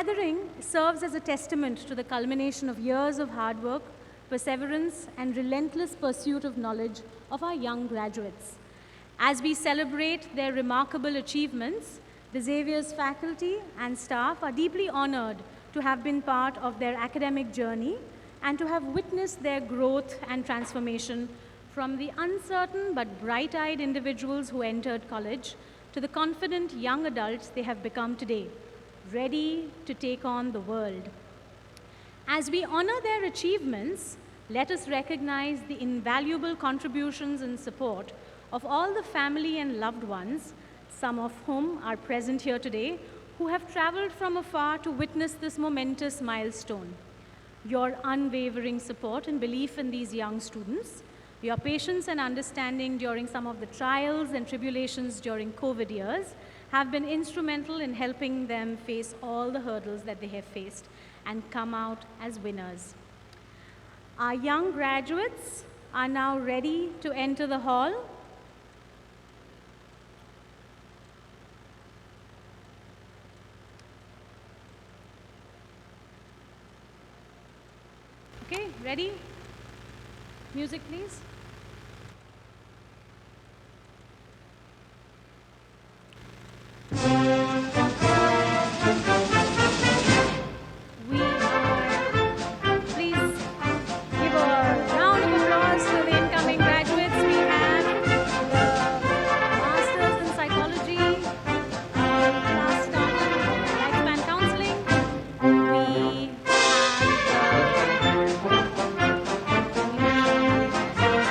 Gathering serves as a testament to the culmination of years of hard work, perseverance, and relentless pursuit of knowledge of our young graduates. As we celebrate their remarkable achievements, the Xavier's faculty and staff are deeply honored to have been part of their academic journey and to have witnessed their growth and transformation from the uncertain but bright-eyed individuals who entered college to the confident young adults they have become today, ready to take on the world. As we honor their achievements, let us recognize the invaluable contributions and support of all the family and loved ones, some of whom are present here today, who have traveled from afar to witness this momentous milestone. Your unwavering support and belief in these young students, your patience and understanding during some of the trials and tribulations during COVID years have been instrumental in helping them face all the hurdles that they have faced and come out as winners. Our young graduates are now ready to enter the hall. Okay, ready? Music, please. Please give a round of applause to the incoming graduates. We have the Masters in Psychology, class starting Lifespan Counseling. We have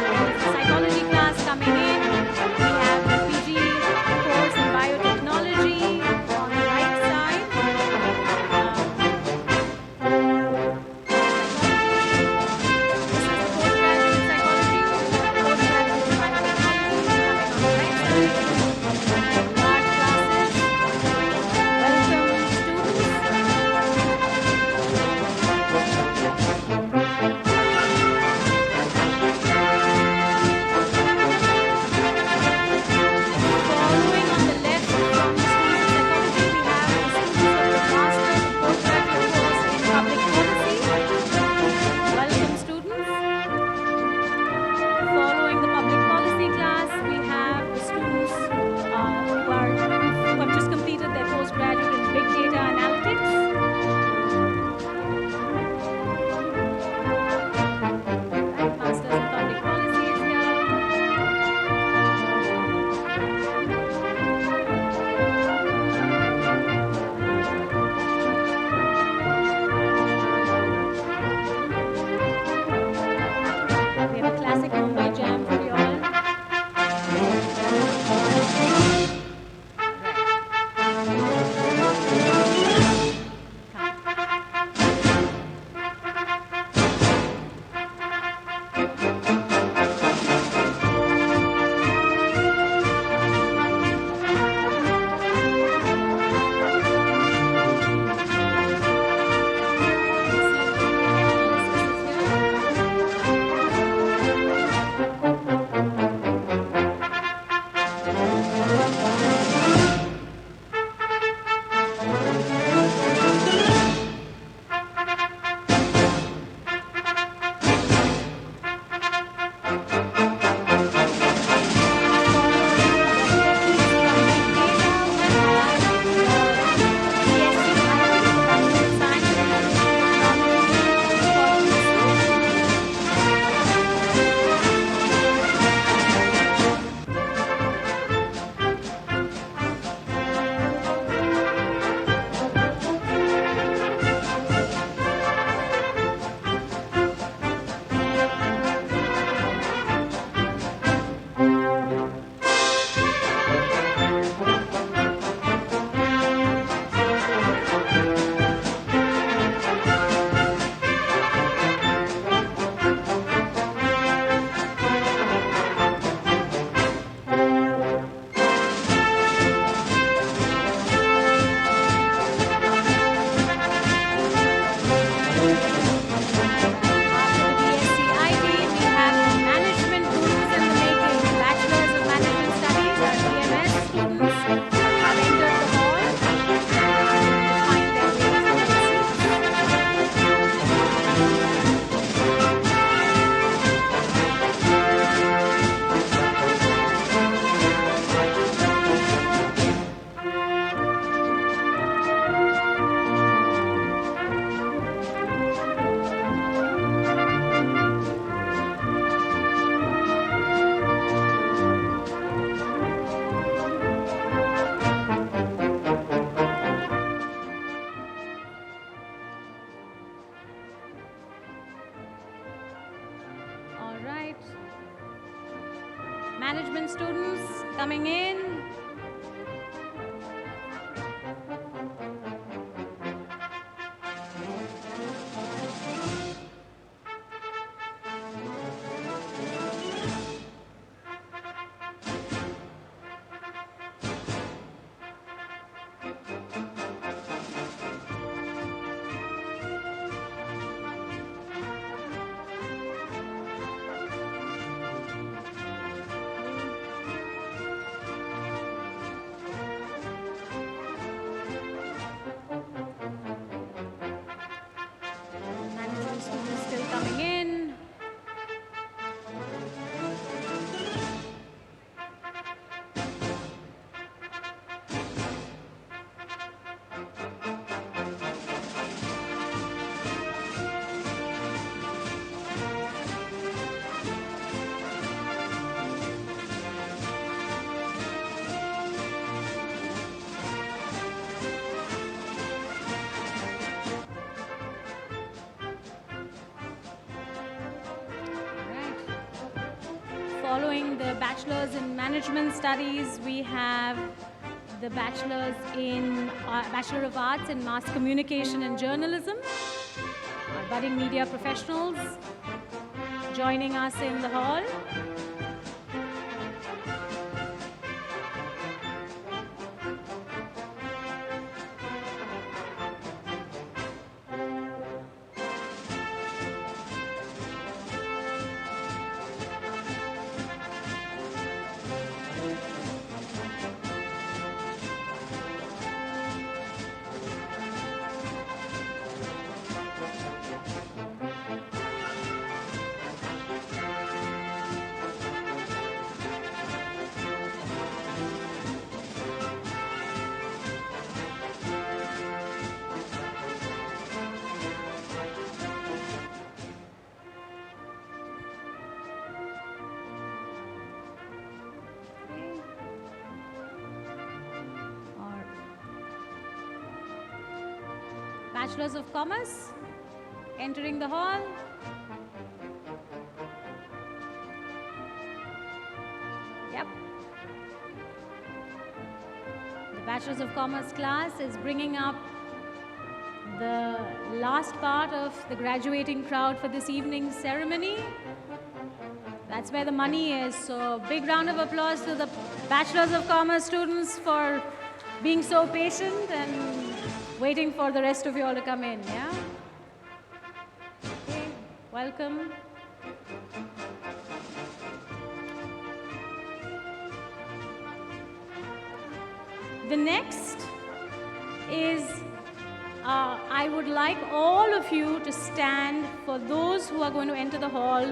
right. Management students coming in. Management students still coming in. Following the Bachelor's in Management Studies, we have the Bachelor of Arts in Mass Communication and Journalism, our budding media professionals joining us in the hall. Bachelors of Commerce entering the hall. Yep. The Bachelors of Commerce class is bringing up the last part of the graduating crowd for this evening's ceremony. That's where the money is. So big round of applause to the Bachelors of Commerce students for being so patient and waiting for the rest of you all to come in, yeah? Okay, welcome. The next is, I would like all of you to stand for those who are going to enter the hall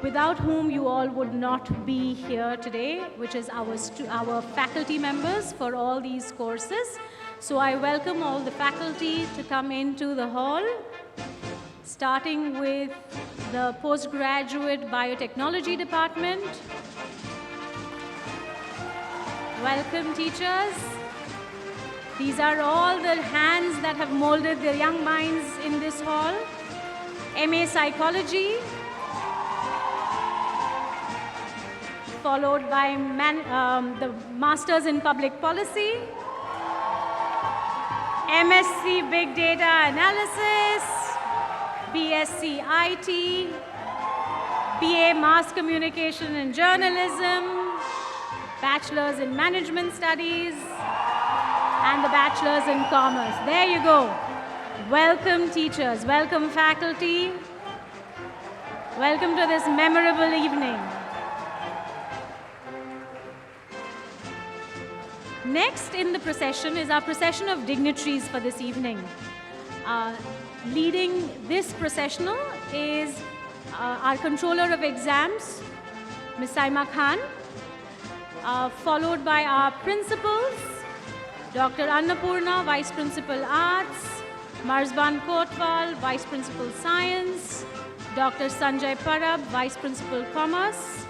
without whom you all would not be here today, which is our faculty members for all these courses. So I welcome all the faculty to come into the hall, starting with the postgraduate biotechnology department. Welcome, teachers. These are all the hands that have molded the young minds in this hall. MA Psychology, followed by the Masters in Public Policy, MSc Big Data Analysis, BSc IT, BA Mass Communication and Journalism, Bachelor's in Management Studies, and the Bachelor's in Commerce. There you go. Welcome, teachers. Welcome, faculty. Welcome to this memorable evening. Next in the procession is our procession of dignitaries for this evening. Leading this processional is our Controller of Exams, Ms. Saima Khan, followed by our principals, Dr. Annapurna, Vice Principal Arts, Marzban Kotwal, Vice Principal Science, Dr. Sanjay Parab, Vice Principal Commerce,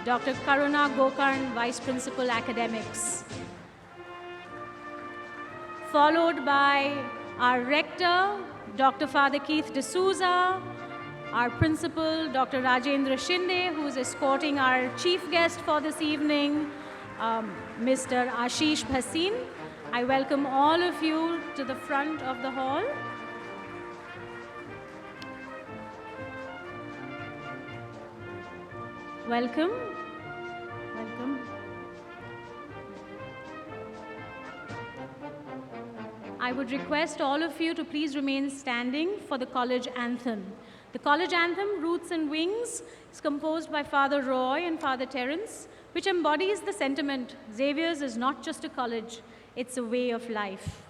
Dr. Karuna Gokarn, Vice Principal Academics. Followed by our rector, Dr. Father Keith D'Souza, our principal, Dr. Rajendra Shinde, who is escorting our chief guest for this evening, Mr. Ashish Bhasin. I welcome all of you to the front of the hall. Welcome. Welcome. I would request all of you to please remain standing for the college anthem. The college anthem, Roots and Wings, is composed by Father Roy and Father Terence, which embodies the sentiment, Xavier's is not just a college, it's a way of life.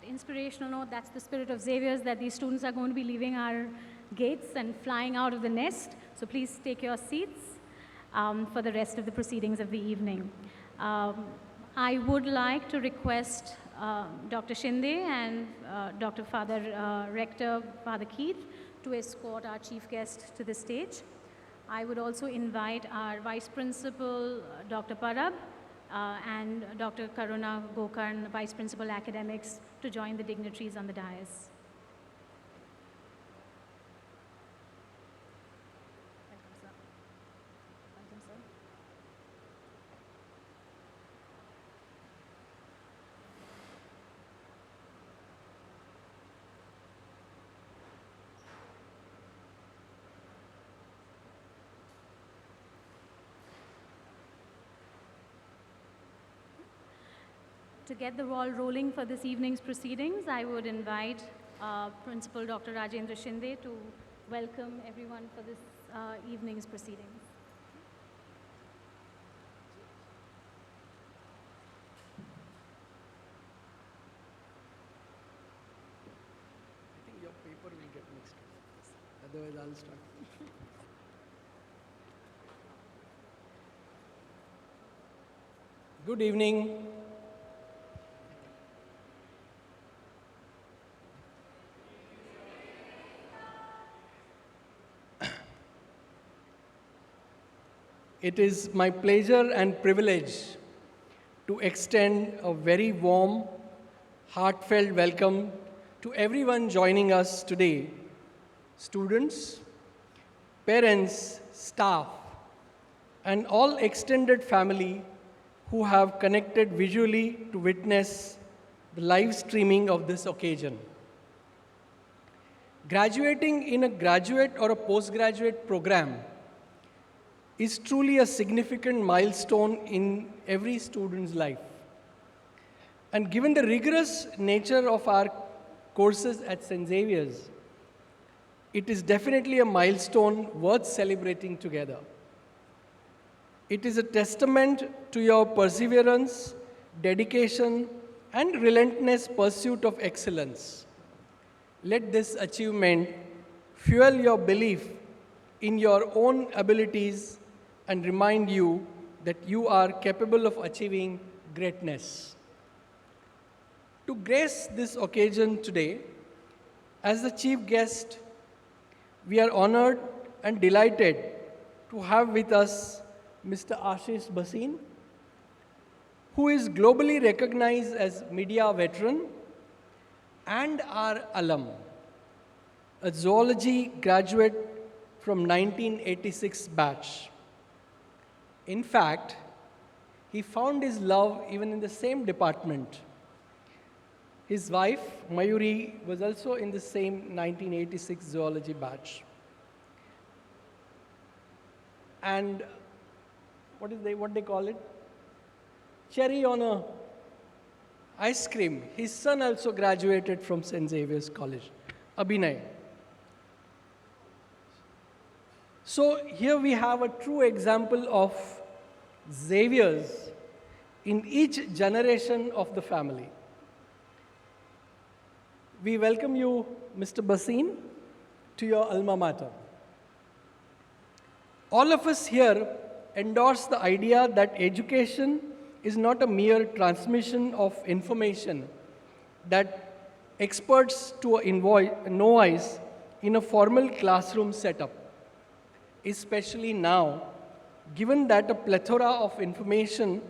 Inspirational note, that's the spirit of Xavier's, that these students are going to be leaving our gates and flying out of the nest. So please take your seats for the rest of the proceedings of the evening. I would like to request Dr. Shinde and Dr. Father Rector, Father Keith, to escort our chief guest to the stage. I would also invite our Vice Principal, Dr. Parab, and Dr. Karuna Gokarn, Vice Principal Academics, to join the dignitaries on the dais. Welcome, sir. To get the ball rolling for this evening's proceedings, I would invite Principal Dr. Rajendra Shinde to welcome everyone for this evening's proceedings. I think your paper will get mixed. Otherwise, I'll start. Good evening. It is my pleasure and privilege to extend a very warm, heartfelt welcome to everyone joining us today, students, parents, staff, and all extended family who have connected visually to witness the live streaming of this occasion. Graduating in a graduate or a postgraduate program is truly a significant milestone in every student's life. And given the rigorous nature of our courses at St. Xavier's, it is definitely a milestone worth celebrating together. It is a testament to your perseverance, dedication, and relentless pursuit of excellence. Let this achievement fuel your belief in your own abilities and remind you that you are capable of achieving greatness. To grace this occasion today, as the chief guest, we are honored and delighted to have with us Mr. Ashish Bhasin, who is globally recognized as media veteran and our alum, a zoology graduate from 1986 batch. In fact, he found his love even in the same department. His wife, Mayuri, was also in the same 1986 zoology batch. And what they call it? Cherry on a ice cream. His son also graduated from St. Xavier's College, Abhinay. So here we have a true example of Xaviers in each generation of the family. We welcome you, Mr. Bhasin, to your alma mater. All of us here endorse the idea that education is not a mere transmission of information that experts to a novice in a formal classroom setup, especially now, given that a plethora of information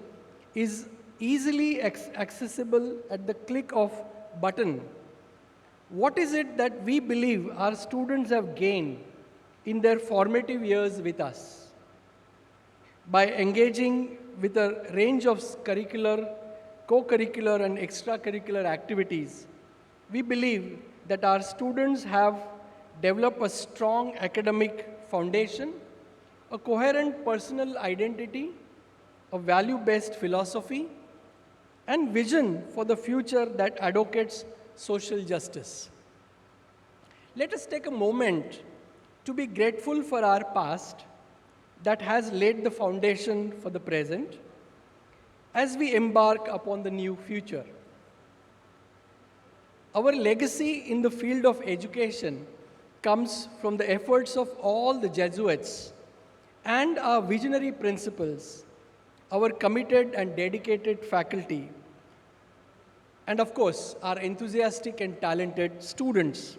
is easily accessible at the click of button. What is it that we believe our students have gained in their formative years with us? By engaging with a range of curricular, co-curricular and extracurricular activities, we believe that our students have developed a strong academic foundation, a coherent personal identity, a value-based philosophy, and vision for the future that advocates social justice. Let us take a moment to be grateful for our past that has laid the foundation for the present as we embark upon the new future. Our legacy in the field of education comes from the efforts of all the Jesuits and our visionary principals, our committed and dedicated faculty, and of course, our enthusiastic and talented students.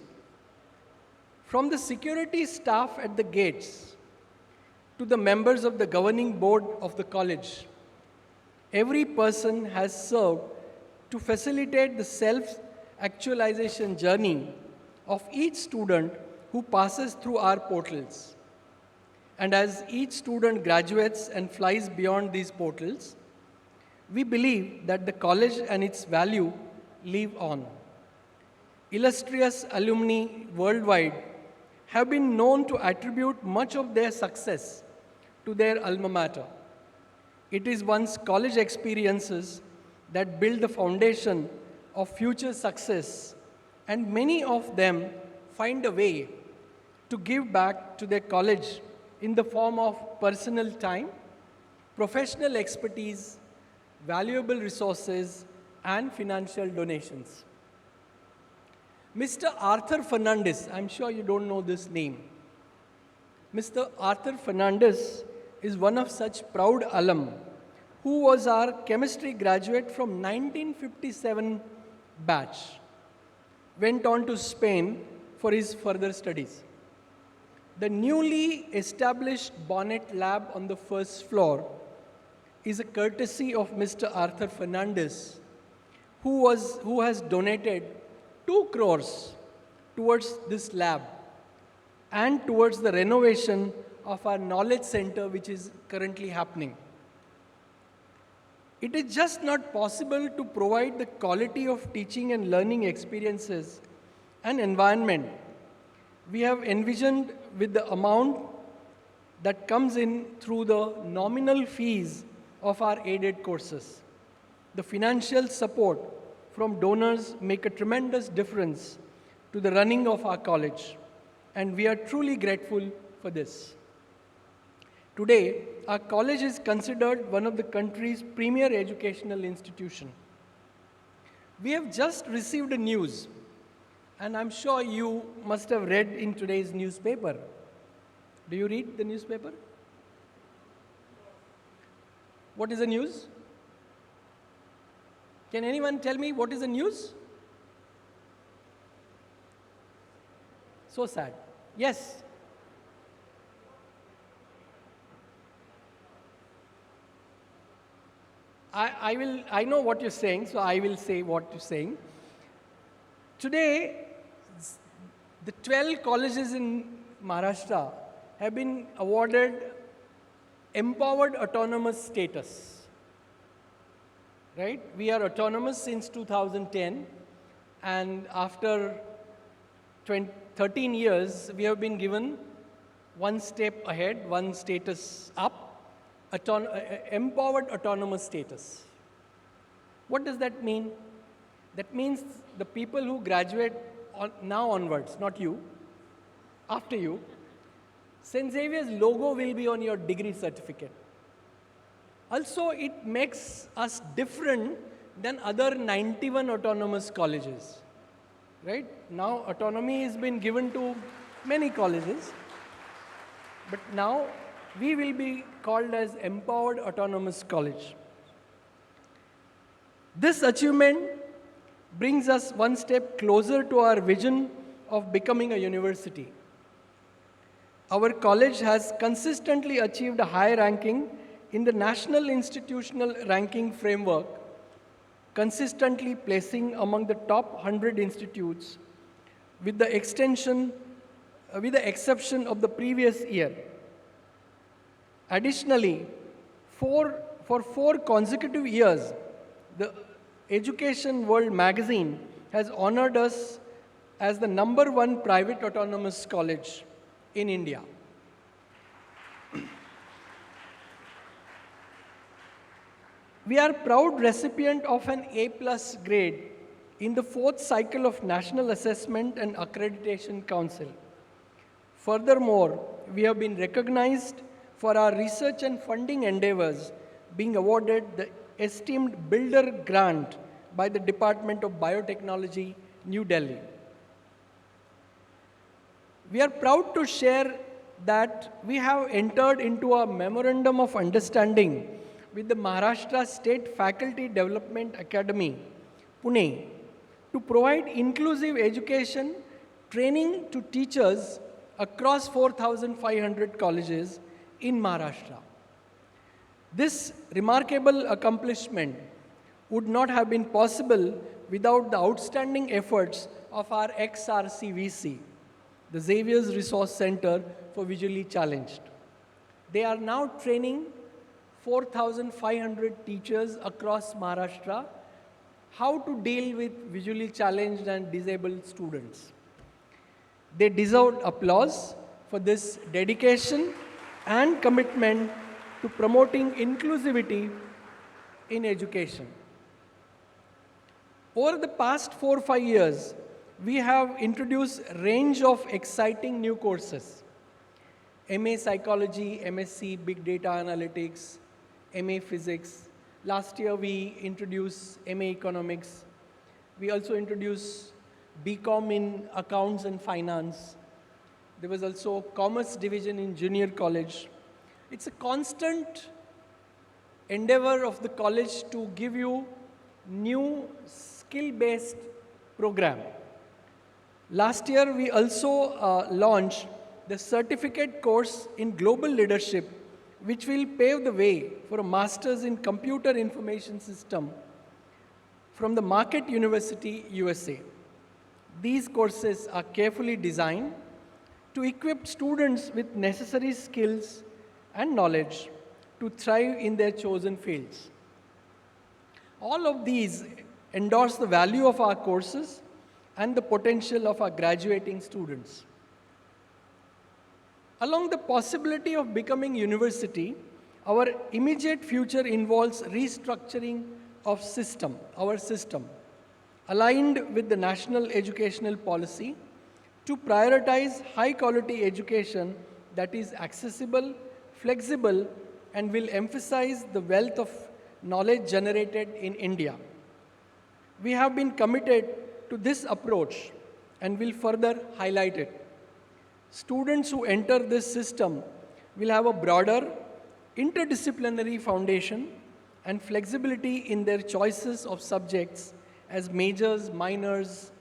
From the security staff at the gates to the members of the governing board of the college, every person has served to facilitate the self-actualization journey of each student who passes through our portals. And as each student graduates and flies beyond these portals, we believe that the college and its value live on. Illustrious alumni worldwide have been known to attribute much of their success to their alma mater. It is one's college experiences that build the foundation of future success, and many of them find a way to give back to their college in the form of personal time, professional expertise, valuable resources, and financial donations. Mr. Arthur Fernandes, I'm sure you don't know this name. Mr. Arthur Fernandes is one of such proud alum who was our chemistry graduate from 1957 batch, went on to Spain for his further studies. The newly established Bonnet Lab on the first floor is a courtesy of Mr. Arthur Fernandes, who has donated 2 crores towards this lab and towards the renovation of our knowledge center, which is currently happening. It is just not possible to provide the quality of teaching and learning experiences and environment we have envisioned with the amount that comes in through the nominal fees of our aided courses. The financial support from donors make a tremendous difference to the running of our college, and we are truly grateful for this. Today, our college is considered one of the country's premier educational institutions. We have just received a news, and I'm sure you must have read in today's newspaper. Do you read the newspaper? What is the news? Can anyone tell me what is the news? So sad. Yes. I know what you're saying, so I will say what you're saying. Today, the 12 colleges in Maharashtra have been awarded empowered autonomous status. Right? We are autonomous since 2010, and after 13 years, we have been given one step ahead, one status up, empowered autonomous status. What does that mean? That means the people who graduate now onwards, not you, after you, St. Xavier's logo will be on your degree certificate. Also, it makes us different than other 91 autonomous colleges. Right? Now, autonomy has been given to many colleges, but now we will be called as Empowered Autonomous College. This achievement brings us one step closer to our vision of becoming a university. Our college has consistently achieved a high ranking in the National Institutional Ranking Framework, consistently placing among the top 100 institutes with the exception of the previous year. Additionally, for 4 consecutive years, the Education World magazine has honored us as the #1 private autonomous college in India. We are proud recipient of an A+ grade in the 4th cycle of National Assessment and Accreditation Council. Furthermore, we have been recognized for our research and funding endeavors, being awarded the esteemed Builder Grant by the Department of Biotechnology, New Delhi. We are proud to share that we have entered into a Memorandum of Understanding with the Maharashtra State Faculty Development Academy, Pune, to provide inclusive education training to teachers across 4,500 colleges in Maharashtra. This remarkable accomplishment would not have been possible without the outstanding efforts of our XRCVC, the Xavier's Resource Center for Visually Challenged. They are now training 4,500 teachers across Maharashtra how to deal with visually challenged and disabled students. They deserve applause for this dedication and commitment to promoting inclusivity in education. Over the past 4 or 5 years, we have introduced a range of exciting new courses. MA Psychology, MSc Big Data Analytics, MA Physics. Last year we introduced MA Economics. We also introduced BCom in Accounts and Finance. There was also Commerce Division in Junior College. It's a constant endeavor of the college to give you new skill-based program. Last year, we also launched the certificate course in global leadership, which will pave the way for a master's in computer information system from the Marquette University, USA. These courses are carefully designed to equip students with necessary skills and knowledge to thrive in their chosen fields. All of these endorse the value of our courses and the potential of our graduating students. Along the possibility of becoming university, our immediate future involves restructuring of our system, aligned with the national educational policy to prioritize high quality education that is accessible, flexible, and will emphasize the wealth of knowledge generated in India. We have been committed to this approach and will further highlight it. Students who enter this system will have a broader, interdisciplinary foundation and flexibility in their choices of subjects as majors, minors,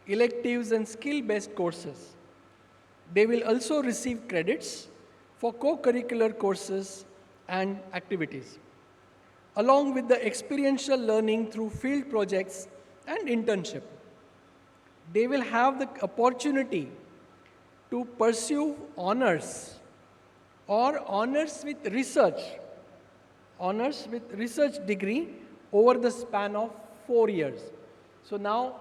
electives, and skill-based courses. They will also receive credits for co-curricular courses and activities, along with the experiential learning through field projects and internship. They will have the opportunity to pursue honors or honors with research degree over the span of 4 years. So now,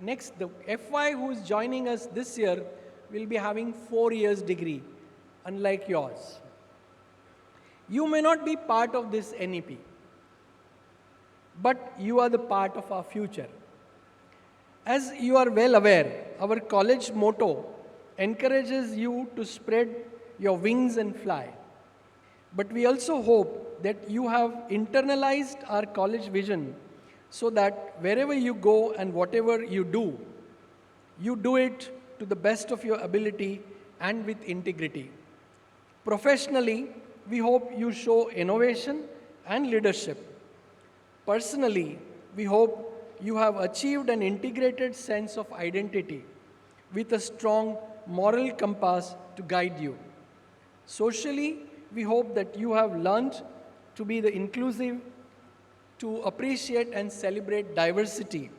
next, the FY who is joining us this year will be having 4 years degree, unlike yours. You may not be part of this NEP, but you are the part of our future. As you are well aware, our college motto encourages you to spread your wings and fly. But we also hope that you have internalized our college vision so that wherever you go and whatever you do it to the best of your ability and with integrity. Professionally, we hope you show innovation and leadership. Personally, we hope you have achieved an integrated sense of identity with a strong moral compass to guide you. Socially, we hope that you have learned to be the inclusive, to appreciate and celebrate diversity,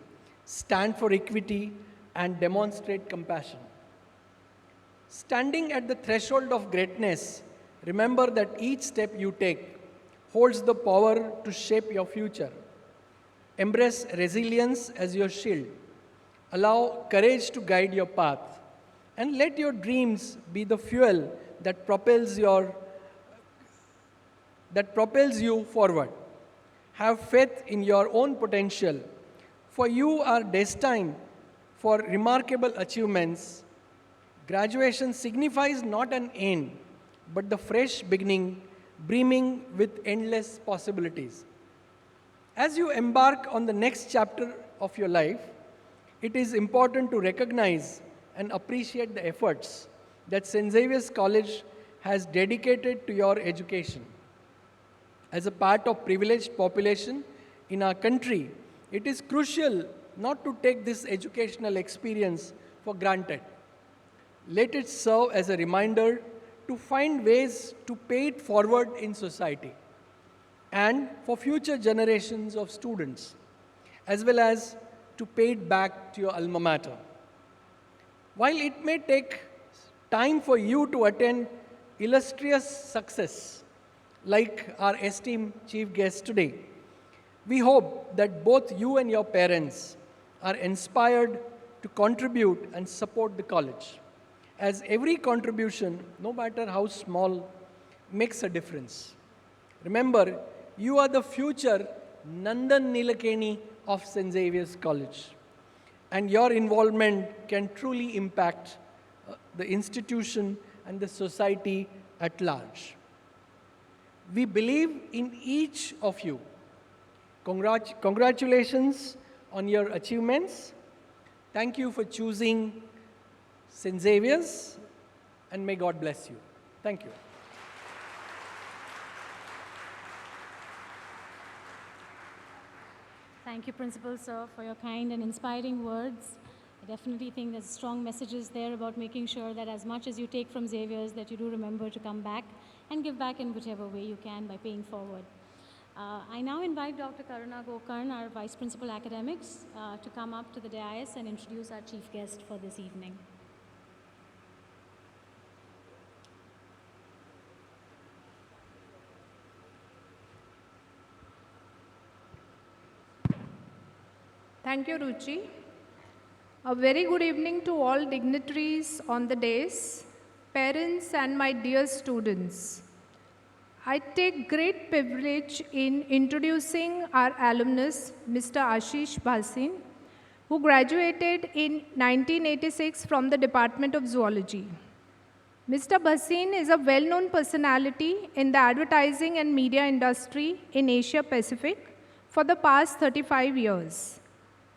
stand for equity, and demonstrate compassion. Standing at the threshold of greatness, remember that each step you take holds the power to shape your future. Embrace resilience as your shield. Allow courage to guide your path. And let your dreams be the fuel that propels you forward. Have faith in your own potential, for you are destined for remarkable achievements. Graduation signifies not an end, but the fresh beginning, brimming with endless possibilities. As you embark on the next chapter of your life, it is important to recognize and appreciate the efforts that St. Xavier's College has dedicated to your education. As a part of privileged population in our country, it is crucial not to take this educational experience for granted. Let it serve as a reminder to find ways to pay it forward in society and for future generations of students, as well as to pay it back to your alma mater. While it may take time for you to attain illustrious success, like our esteemed chief guest today, we hope that both you and your parents are inspired to contribute and support the college, as every contribution, no matter how small, makes a difference. Remember, you are the future Nandan Nilekani of St. Xavier's College. And your involvement can truly impact the institution and the society at large. We believe in each of you. Congratulations on your achievements. Thank you for choosing St. Xavier's, and may God bless you. Thank you. Thank you, Principal Sir, for your kind and inspiring words. I definitely think there's strong messages there about making sure that as much as you take from Xavier's, that you do remember to come back and give back in whichever way you can by paying forward. I now invite Dr. Karuna Gokarn, our Vice Principal Academics, to come up to the dais and introduce our chief guest for this evening. Thank you, Ruchi. A very good evening to all dignitaries on the dais, parents and my dear students. I take great privilege in introducing our alumnus, Mr. Ashish Bhasin, who graduated in 1986 from the Department of Zoology. Mr. Bhasin is a well-known personality in the advertising and media industry in Asia Pacific for the past 35 years.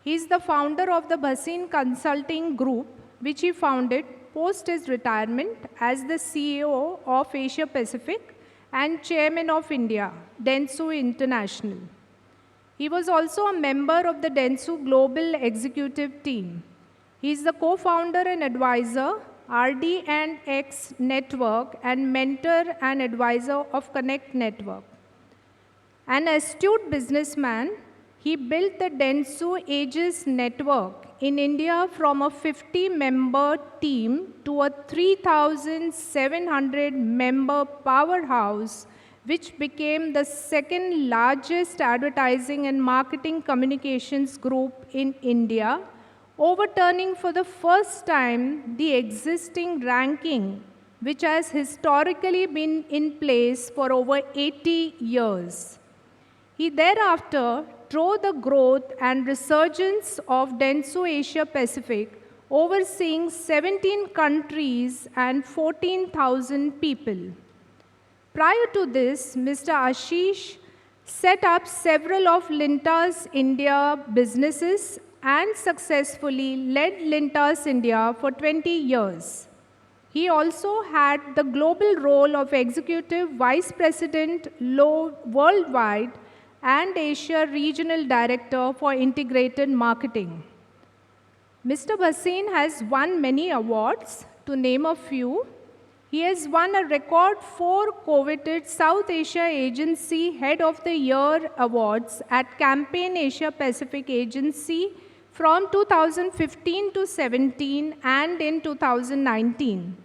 He is the founder of the Bhasin Consulting Group, which he founded post his retirement as the CEO of Asia Pacific and Chairman of India, Dentsu International. He was also a member of the Dentsu Global Executive Team. He is the co-founder and advisor, RD&X Network, and mentor and advisor of Connect Network. An astute businessman, he built the Dentsu Aegis network in India from a 50-member team to a 3,700-member powerhouse, which became the second largest advertising and marketing communications group in India, overturning for the first time the existing ranking, which has historically been in place for over 80 years. He thereafter drove the growth and resurgence of Dentsu Asia Pacific, overseeing 17 countries and 14,000 people. Prior to this, Mr. Ashish set up several of Lintas India businesses and successfully led Lintas India for 20 years. He also had the global role of Executive Vice President Worldwide and Asia Regional Director for Integrated Marketing. Mr. Bhasin has won many awards. To name a few, he has won a record 4 coveted South Asia Agency Head of the Year awards at Campaign Asia Pacific Agency from 2015 to 17 and in 2019.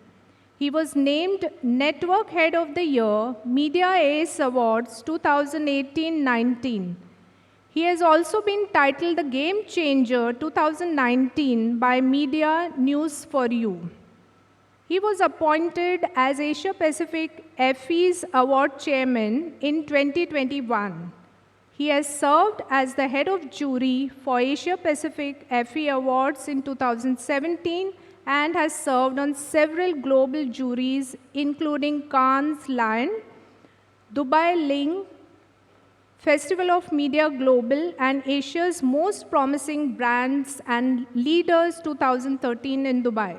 He was named Network Head of the Year, Media Ace Awards 2018-19. He has also been titled the Game Changer 2019 by Media News for You. He was appointed as Asia Pacific Effie's Award Chairman in 2021. He has served as the head of jury for Asia Pacific Effie Awards in 2017 and has served on several global juries, including Cannes Lion, Dubai Ling, Festival of Media Global, and Asia's Most Promising Brands and Leaders 2013 in Dubai.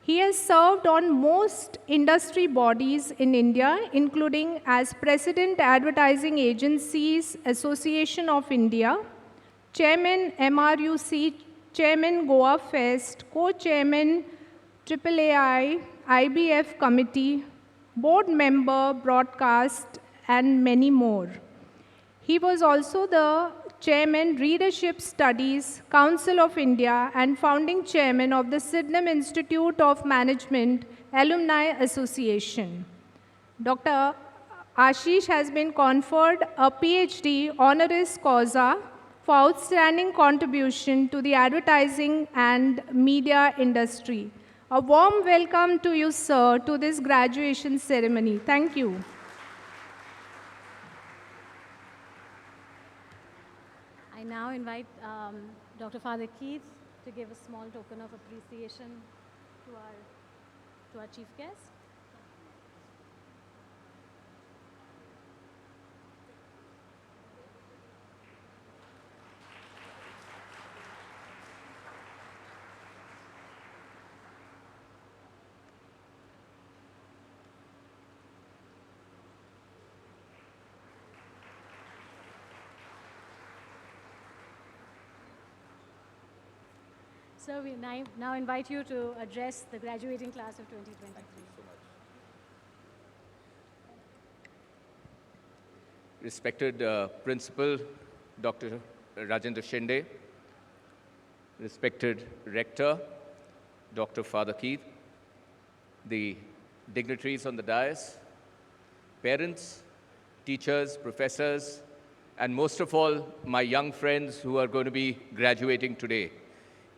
He has served on most industry bodies in India, including as President Advertising Agencies Association of India, Chairman MRUC, Chairman Goa Fest, Co-Chairman AAAI, IBF Committee, Board Member Broadcast, and many more. He was also the Chairman Readership Studies, Council of India, and founding Chairman of the Sydenham Institute of Management Alumni Association. Dr. Ashish has been conferred a PhD honoris causa for outstanding contribution to the advertising and media industry. A warm welcome to you, sir, to this graduation ceremony. Thank you. I I now invite Dr. Father Keith to give a small token of appreciation to our chief guest. So we now invite you to address the graduating class of 2023. Thank you so much. Respected Principal, Dr. Rajendra Shinde, respected Rector, Dr. Father Keith, the dignitaries on the dais, parents, teachers, professors, and most of all, my young friends who are going to be graduating today.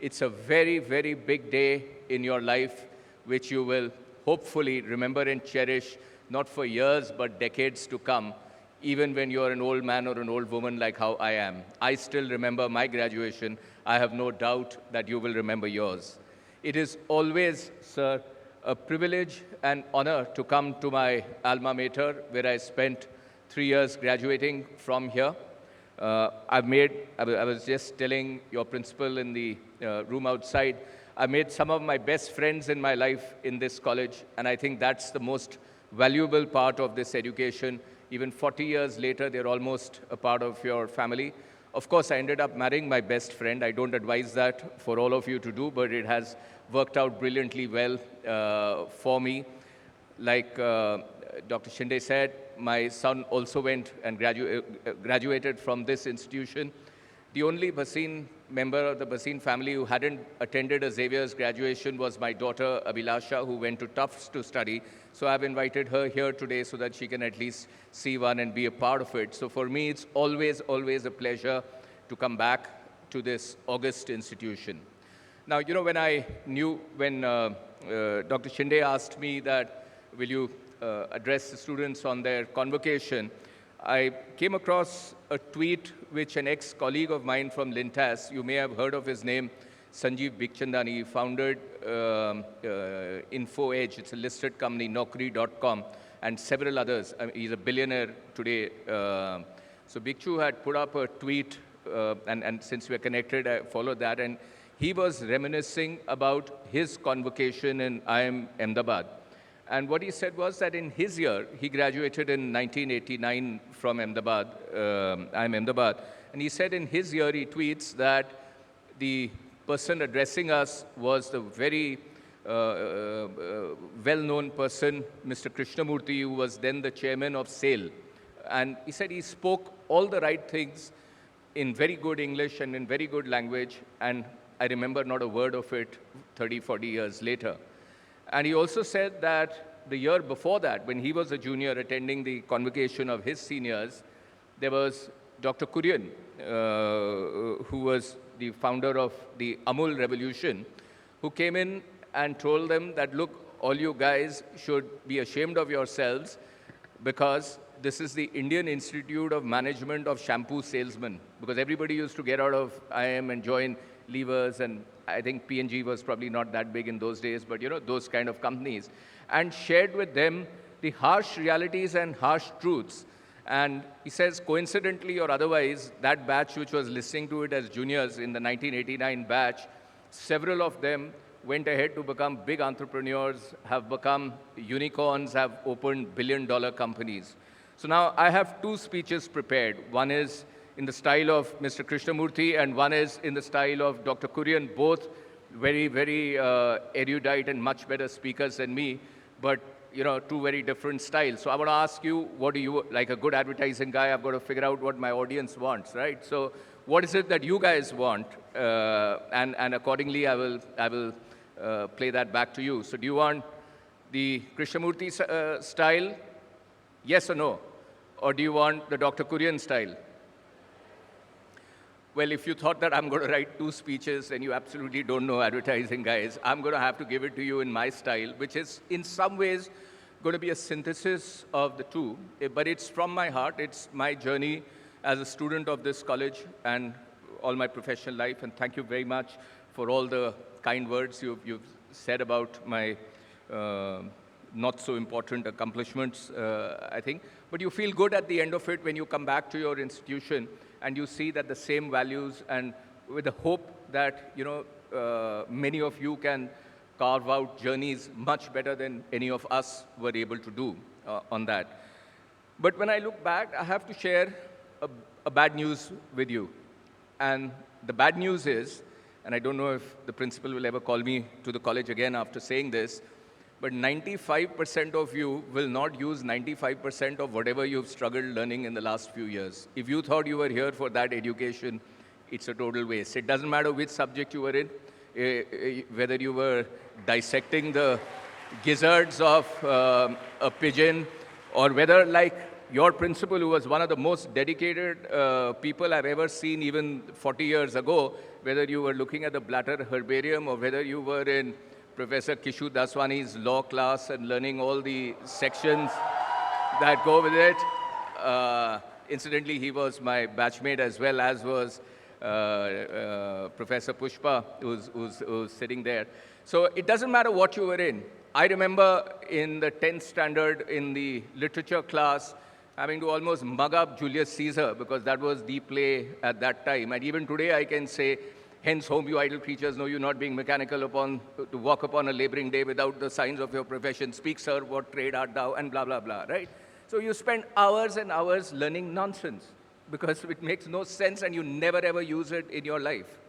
It's a very, very big day in your life, which you will hopefully remember and cherish, not for years, but decades to come, even when you're an old man or an old woman like how I am. I still remember my graduation. I have no doubt that you will remember yours. It is always, sir, a privilege and honor to come to my alma mater, where I spent 3 years graduating from here. I was just telling your principal in the room outside, I made some of my best friends in my life in this college, and I think that's the most valuable part of this education. Even 40 years later, they're almost a part of your family. Of course, I ended up marrying my best friend. I don't advise that for all of you to do, but it has worked out brilliantly well for me. Like Dr. Shinde said, my son also went and graduated from this institution. The only Bhasin member of the Bhasin family who hadn't attended a Xavier's graduation was my daughter, Abhilasha, who went to Tufts to study. So I've invited her here today so that she can at least see one and be a part of it. So for me, it's always, always a pleasure to come back to this august institution. Now, you know, when Dr. Shinde asked me that, will you address the students on their convocation, I came across a tweet which an ex-colleague of mine from Lintas, you may have heard of his name, Sanjeev Bikhchandani, founded InfoEdge. It's a listed company, Naukri.com, and several others. I mean, he's a billionaire today. So Bhikshu had put up a tweet, and since we're connected, I followed that, and he was reminiscing about his convocation in IIM Ahmedabad. And what he said was that in his year, he graduated in 1989 from Ahmedabad, IIM Ahmedabad, and he said in his year, he tweets that the person addressing us was the very well-known person, Mr. Krishnamurti, who was then the chairman of SAIL. And he said he spoke all the right things in very good English and in very good language, and I remember not a word of it 30, 40 years later. And he also said that the year before that, when he was a junior attending the convocation of his seniors, there was Dr. Kurian, who was the founder of the Amul Revolution, who came in and told them that, look, all you guys should be ashamed of yourselves because this is the Indian Institute of Management of Shampoo Salesmen, because everybody used to get out of IIM and join Levers, and I think P&G was probably not that big in those days, but you know, those kind of companies, and shared with them the harsh realities and harsh truths. And he says, coincidentally or otherwise, that batch which was listening to it as juniors in the 1989 batch, several of them went ahead to become big entrepreneurs, have become unicorns, have opened billion-dollar companies. So now I have two speeches prepared. One is in the style of Mr. Krishnamurti, and one is in the style of Dr. Kurian, both very, very erudite and much better speakers than me, but you know, two very different styles. So I want to ask you, what do you, like a good advertising guy, I've got to figure out what my audience wants, right? So what is it that you guys want? And accordingly, I will play that back to you. So do you want the Krishnamurti style? Yes or no? Or do you want the Dr. Kurian style? Well, if you thought that I'm going to write two speeches and you absolutely don't know advertising, guys, I'm going to have to give it to you in my style, which is in some ways going to be a synthesis of the two. But it's from my heart. It's my journey as a student of this college. And all my professional life, and thank you very much for all the kind words you've said about my not so important accomplishments, I think. But you feel good at the end of it when you come back to your institution and you see that the same values, and with the hope that, you know, many of you can carve out journeys much better than any of us were able to do on that. But when I look back, I have to share a bad news with you. And the bad news is, and I don't know if the principal will ever call me to the college again after saying this, but 95% of you will not use 95% of whatever you've struggled learning in the last few years. If you thought you were here for that education, it's a total waste. It doesn't matter which subject you were in, whether you were dissecting the gizzards of a pigeon, or whether, like your principal, who was one of the most dedicated people I've ever seen even 40 years ago, whether you were looking at the Blatter Herbarium or whether you were in Professor Kishu Daswani's law class and learning all the sections that go with it. Incidentally, he was my batchmate as well, as was Professor Pushpa, who's sitting there. So it doesn't matter what you were in. I remember in the 10th standard in the literature class having to almost mug up Julius Caesar because that was the play at that time. And even today I can say, hence home you idle creatures, know you not being mechanical to walk upon a laboring day without the signs of your profession. Speak, sir, what trade art thou, and blah, blah, blah, right? So you spend hours and hours learning nonsense because it makes no sense and you never ever use it in your life.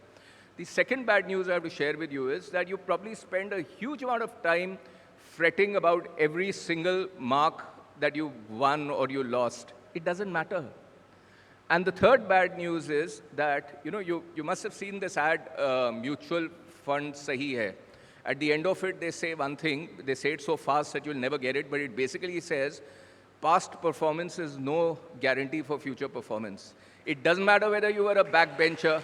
The second bad news I have to share with you is that you probably spend a huge amount of time fretting about every single mark that you won or you lost. It doesn't matter. And the third bad news is that, you know, you must have seen this ad, mutual fund sahi hai. At the end of it, they say one thing. They say it so fast that you'll never get it, but it basically says, past performance is no guarantee for future performance. It doesn't matter whether you were a backbencher.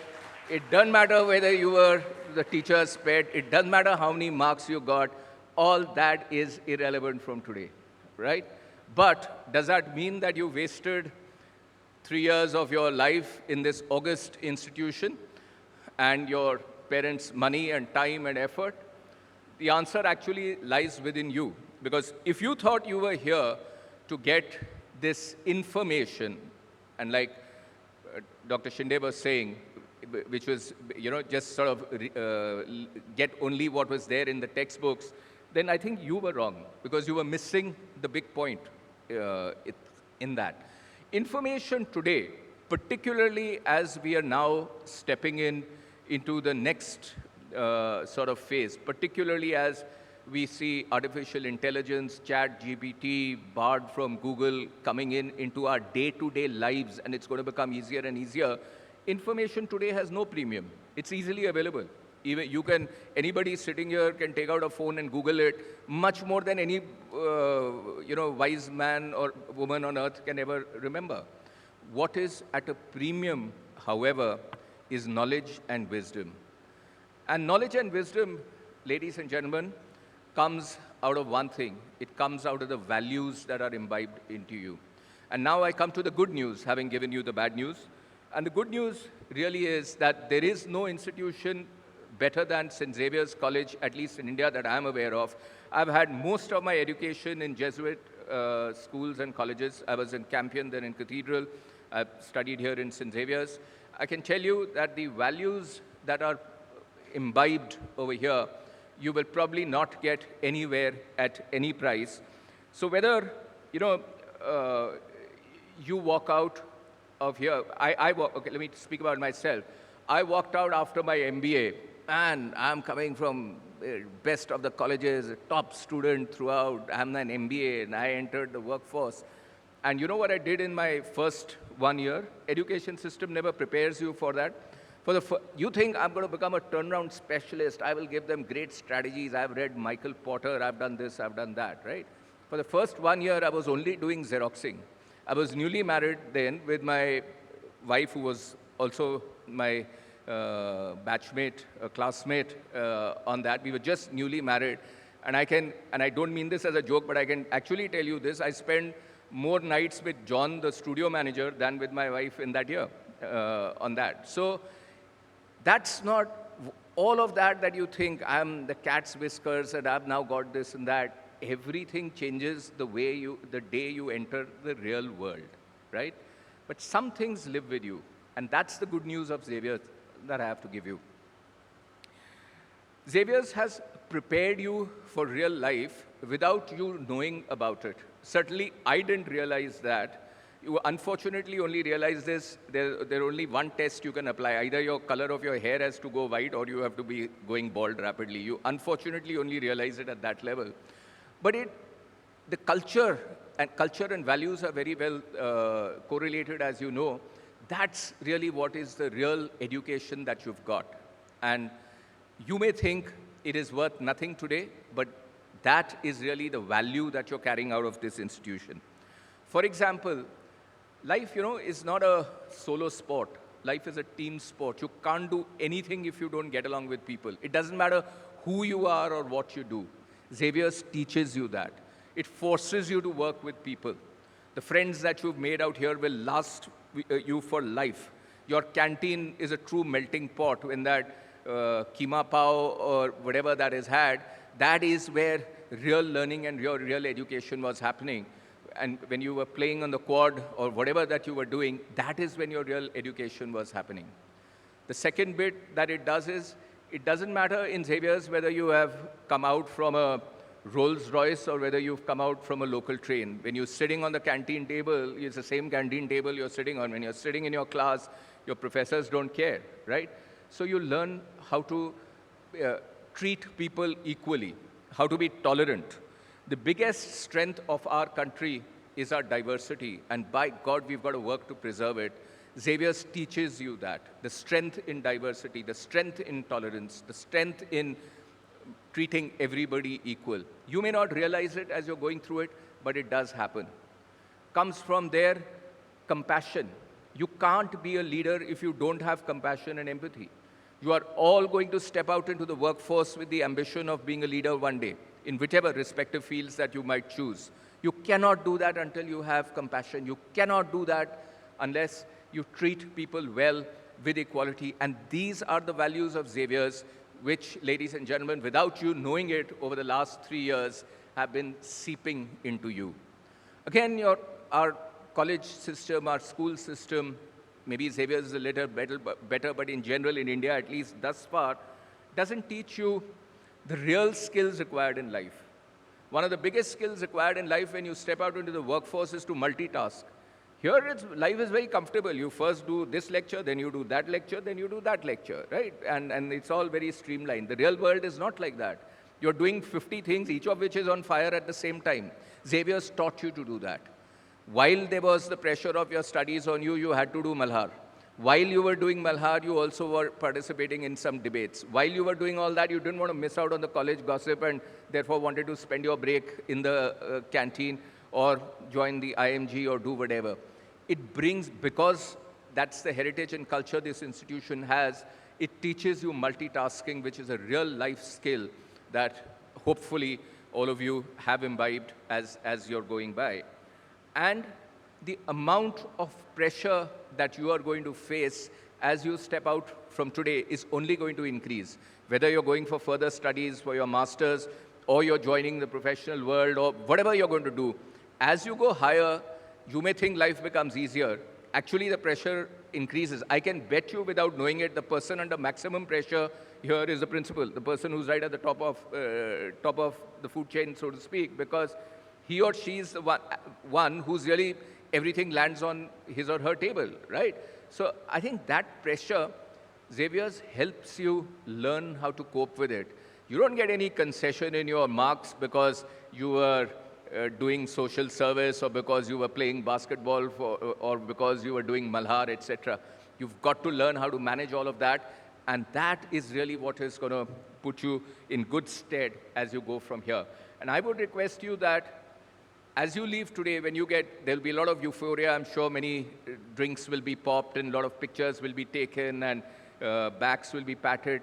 It doesn't matter whether you were the teacher's pet. It doesn't matter how many marks you got. All that is irrelevant from today, right? But does that mean that you wasted 3 years of your life in this august institution and your parents' money and time and effort? The answer actually lies within you. Because if you thought you were here to get this information, and like Dr. Shinde was saying, which was, you know, just sort of get only what was there in the textbooks, then I think you were wrong, because you were missing the big point in that. Information today, particularly as we are now stepping into the next sort of phase, particularly as we see artificial intelligence, ChatGPT, Bard from Google coming into our day-to-day lives, and it's going to become easier and easier. Information today has no premium. It's easily available. Even anybody sitting here can take out a phone and Google it much more than any wise man or woman on earth can ever remember. What is at a premium, however, is knowledge and wisdom. And knowledge and wisdom, ladies and gentlemen, comes out of one thing. It comes out of the values that are imbibed into you. And now I come to the good news, having given you the bad news. And the good news really is that there is no institution better than St. Xavier's College, at least in India, that I'm aware of. I've had most of my education in Jesuit schools and colleges. I was in Campion, then in Cathedral. I've studied here in St. Xavier's. I can tell you that the values that are imbibed over here, you will probably not get anywhere at any price. So whether, you walk out of here, okay, let me speak about myself. I walked out after my MBA, and I'm coming from best of the colleges, a top student throughout. I'm an MBA, and I entered the workforce. And you know what I did in my first 1 year? Education system never prepares you for that. You think I'm going to become a turnaround specialist. I will give them great strategies. I've read Michael Porter. I've done this. I've done that, right? For the first 1 year, I was only doing Xeroxing. I was newly married then with my wife, who was also my batchmate, classmate on that. We were just newly married. And I don't mean this as a joke, but I can actually tell you this. I spent more nights with John, the studio manager, than with my wife in that year on that. So That's not all of that you think, I'm the cat's whiskers and I've now got this and that. Everything changes the day you enter the real world, right? But some things live with you. And that's the good news of Xavier that I have to give you. Xavier's has prepared you for real life without you knowing about it. Certainly, I didn't realize that. You unfortunately only realize this, there only one test you can apply. Either your color of your hair has to go white or you have to be going bald rapidly. You unfortunately only realize it at that level. But the culture and values are very well correlated, as you know. That's really what is the real education that you've got. And you may think it is worth nothing today, but that is really the value that you're carrying out of this institution. For example, life, is not a solo sport. Life is a team sport. You can't do anything if you don't get along with people. It doesn't matter who you are or what you do. Xavier's teaches you that. It forces you to work with people. The friends that you've made out here will last you for life. Your canteen is a true melting pot. When that keema pao or whatever that is had, that is where real learning and real education was happening. And when you were playing on the quad or whatever that you were doing, that is when your real education was happening. The second bit that it does is, it doesn't matter in Xavier's whether you have come out from a Rolls Royce or whether you've come out from a local train. When you're sitting on the canteen table, it's the same canteen table you're sitting on. When you're sitting in your class, your professors don't care, right? So you learn how to treat people equally, how to be tolerant. The biggest strength of our country is our diversity, and by God, we've got to work to preserve it. Xavier's teaches you that, the strength in diversity, the strength in tolerance, the strength in treating everybody equal. You may not realize it as you're going through it, but it does happen. Comes from there, compassion. You can't be a leader if you don't have compassion and empathy. You are all going to step out into the workforce with the ambition of being a leader one day, in whichever respective fields that you might choose. You cannot do that until you have compassion. You cannot do that unless you treat people well with equality. And these are the values of Xavier's, which, ladies and gentlemen, without you knowing it over the last 3 years, have been seeping into you. Again, our college system, our school system, maybe Xavier's is a little better, but in general, in India, at least thus far, doesn't teach you the real skills required in life. One of the biggest skills required in life when you step out into the workforce is to multitask. Here, life is very comfortable. You first do this lecture, then you do that lecture, then you do that lecture, right? And it's all very streamlined. The real world is not like that. You're doing 50 things, each of which is on fire at the same time. Xavier's taught you to do that. While there was the pressure of your studies on you, you had to do Malhar. While you were doing Malhar, you also were participating in some debates. While you were doing all that, you didn't want to miss out on the college gossip and therefore wanted to spend your break in the canteen or join the IMG or do whatever. It brings, because that's the heritage and culture this institution has, it teaches you multitasking, which is a real life skill that hopefully all of you have imbibed as you're going by. And the amount of pressure that you are going to face as you step out from today is only going to increase. Whether you're going for further studies for your master's, or you're joining the professional world, or whatever you're going to do, as you go higher, you may think life becomes easier. Actually, the pressure increases. I can bet you, without knowing it, the person under maximum pressure here is the principal, the person who's right at the top of the food chain, so to speak, because he or she is the one who's really, everything lands on his or her table, right? So I think that pressure, Xavier's helps you learn how to cope with it. You don't get any concession in your marks because you were doing social service or because you were playing basketball or because you were doing Malhar, etc. You've got to learn how to manage all of that, and that is really what is going to put you in good stead as you go from here. And I would request you that as you leave today, there'll be a lot of euphoria. I'm sure many drinks will be popped and a lot of pictures will be taken and backs will be patted.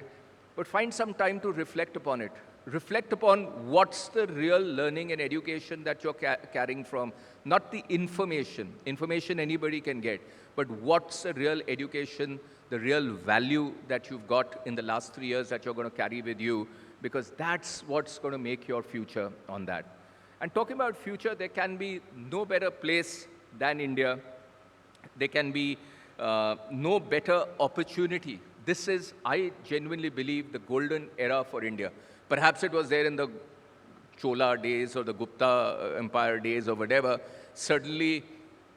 But find some time to reflect upon it. reflect upon what's the real learning and education that you're carrying from, not the information. Information anybody can get, but what's the real education, the real value that you've got in the last 3 years that you're going to carry with you, because that's what's going to make your future on that. And talking about future, there can be no better place than India. There can be no better opportunity. This is, I genuinely believe, the golden era for India. Perhaps it was there in the Chola days or the Gupta Empire days or whatever. Certainly,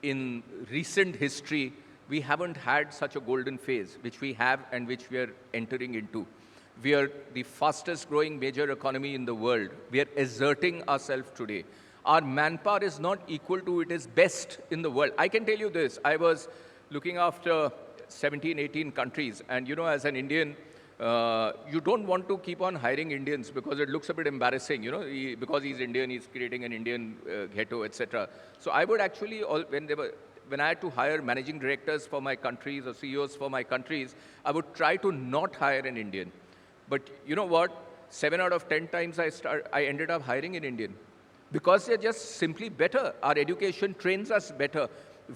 in recent history, we haven't had such a golden phase, which we have and which we are entering into. We are the fastest growing major economy in the world. We are asserting ourselves today. Our manpower is not equal to its best in the world. I can tell you this. I was looking after 17, 18 countries. And you know, as an Indian, you don't want to keep on hiring Indians because it looks a bit embarrassing. You know, because he's Indian, he's creating an Indian ghetto, etc. So I would actually, when I had to hire managing directors for my countries or CEOs for my countries, I would try to not hire an Indian. But you know what? 7 out of 10 times I ended up hiring an Indian because they're just simply better. Our education trains us better.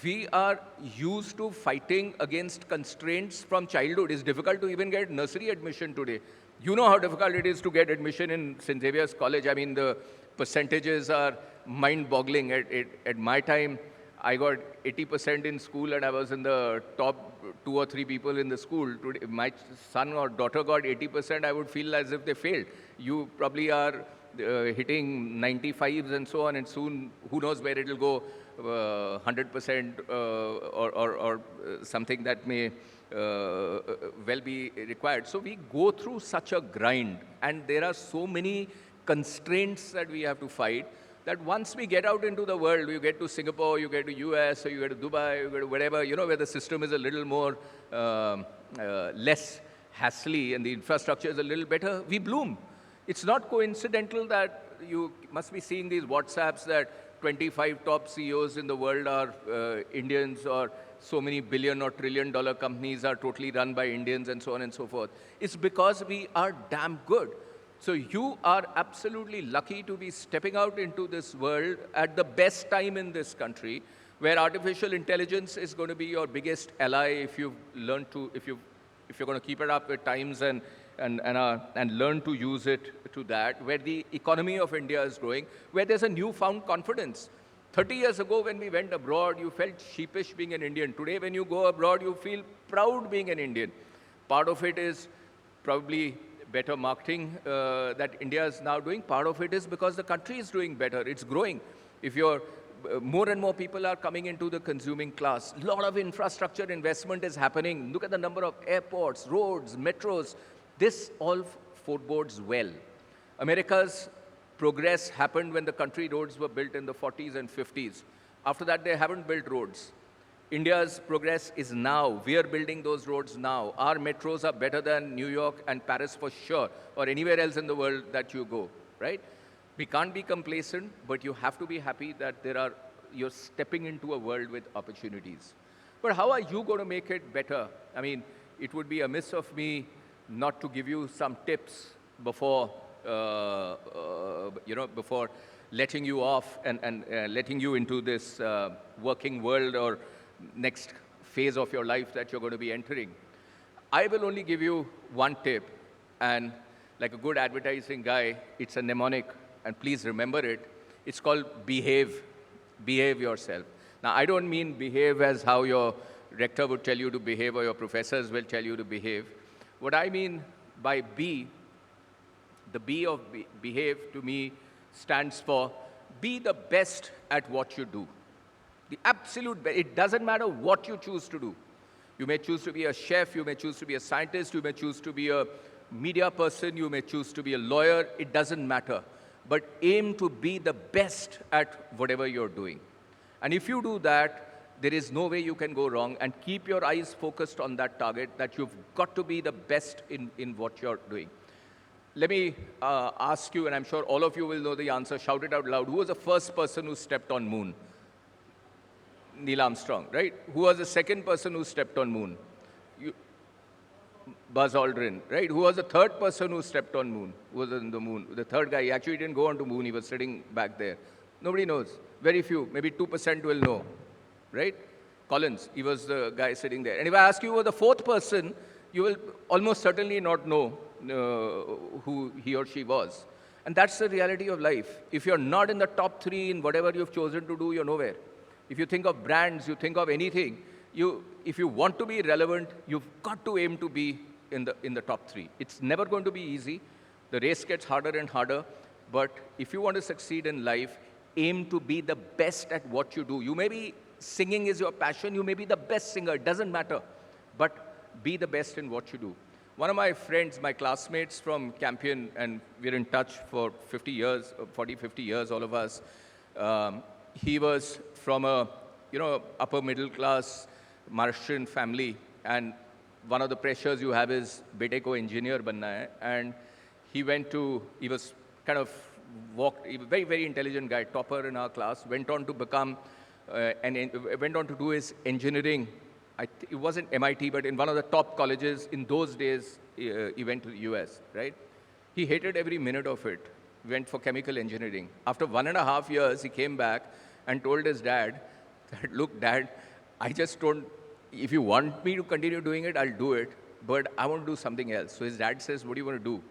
We are used to fighting against constraints from childhood. It's difficult to even get nursery admission today. You know how difficult it is to get admission in St. Xavier's College. I mean, the percentages are mind-boggling. At my time, I got 80% in school and I was in the top 2 or 3 people in the school. Today, my son or daughter got 80%, I would feel as if they failed. You probably are hitting 95s and so on, and soon, who knows where it will go, 100% or something that may well be required. So we go through such a grind, and there are so many constraints that we have to fight, that once we get out into the world, you get to Singapore, you get to US, or you get to Dubai, you get to wherever, you know, where the system is a little more less hassly and the infrastructure is a little better, we bloom. It's not coincidental that you must be seeing these WhatsApps that 25 top CEOs in the world are Indians, or so many billion or trillion dollar companies are totally run by Indians, and so on and so forth. It's because we are damn good. So you are absolutely lucky to be stepping out into this world at the best time in this country, where artificial intelligence is going to be your biggest ally if you've learned to, if you're going to keep it up with times and learn to use it to that, where the economy of India is growing, where there's a newfound confidence. 30 years ago, when we went abroad, you felt sheepish being an Indian. Today, when you go abroad, you feel proud being an Indian. Part of it is probably better marketing that India is now doing. Part of it is because the country is doing better. It's growing. If you're more and more people are coming into the consuming class. A lot of infrastructure investment is happening. Look at the number of airports, roads, metros. This all forebodes well. America's progress happened when the country roads were built in the 40s and 50s. After that, they haven't built roads. India's progress is now. We are building those roads now. Our metros are better than New York and Paris for sure, or anywhere else in the world that you go, right? We can't be complacent, but you have to be happy that you're stepping into a world with opportunities. But how are you going to make it better? I mean, it would be amiss of me not to give you some tips before, before letting you off and letting you into this working world or next phase of your life that you're going to be entering. I will only give you one tip, and like a good advertising guy, it's a mnemonic, and please remember it. It's called behave. Behave yourself. Now, I don't mean behave as how your rector would tell you to behave or your professors will tell you to behave. What I mean by be, the B of behave to me stands for be the best at what you do. The absolute best. It doesn't matter what you choose to do. You may choose to be a chef, you may choose to be a scientist, you may choose to be a media person, you may choose to be a lawyer, it doesn't matter. But aim to be the best at whatever you're doing. And if you do that, there is no way you can go wrong, and keep your eyes focused on that target, that you've got to be the best in what you're doing. Let me ask you, and I'm sure all of you will know the answer, shout it out loud. Who was the first person who stepped on moon? Neil Armstrong, right? Who was the second person who stepped on moon? Buzz Aldrin, right? Who was the third person who stepped on moon, who was on the moon. The third guy, he actually didn't go on to moon, he was sitting back there. Nobody knows. Very few, maybe 2% will know, right? Collins, he was the guy sitting there. And if I ask you who was the fourth person, you will almost certainly not know who he or she was. And that's the reality of life. If you're not in the top 3 in whatever you've chosen to do, you're nowhere. If you think of brands, you think of anything, if you want to be relevant, you've got to aim to be in the top 3. It's never going to be easy. The race gets harder and harder. But if you want to succeed in life, aim to be the best at what you do. You may be singing is your passion. You may be the best singer. It doesn't matter. But be the best in what you do. One of my friends, my classmates from Campion, and we're in touch for 50 years, 40, 50 years, all of us. He was from a, upper middle class Maharashtrian family, and one of the pressures you have is bete ko engineer banna hai. And he was kind of he was a very, very intelligent guy, topper in our class, went on to become, went on to do his engineering. It wasn't MIT, but in one of the top colleges in those days, he went to the US, right? He hated every minute of it, went for chemical engineering. After 1.5 years, he came back and told his dad that, look, Dad, I just don't, if you want me to continue doing it, I'll do it, but I want to do something else. So his dad says, what do you want to do?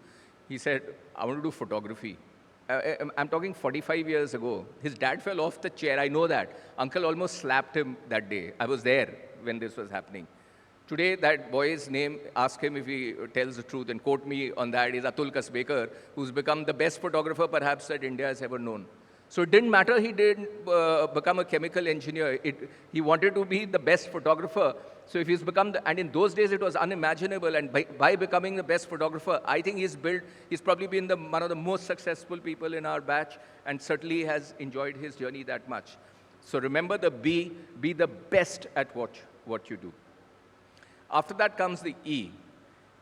He said, I want to do photography. I'm talking 45 years ago. His dad fell off the chair, I know that. Uncle almost slapped him that day. I was there when this was happening. Today, that boy's name, ask him if he tells the truth, and quote me on that, is Atul Kasbekar, who's become the best photographer perhaps that India has ever known. So it didn't matter he didn't become a chemical engineer. He wanted to be the best photographer. So if he's become, and in those days it was unimaginable, and by becoming the best photographer, I think he's probably been one of the most successful people in our batch, and certainly has enjoyed his journey that much. So remember the B, be the best at what you do. After that comes the E.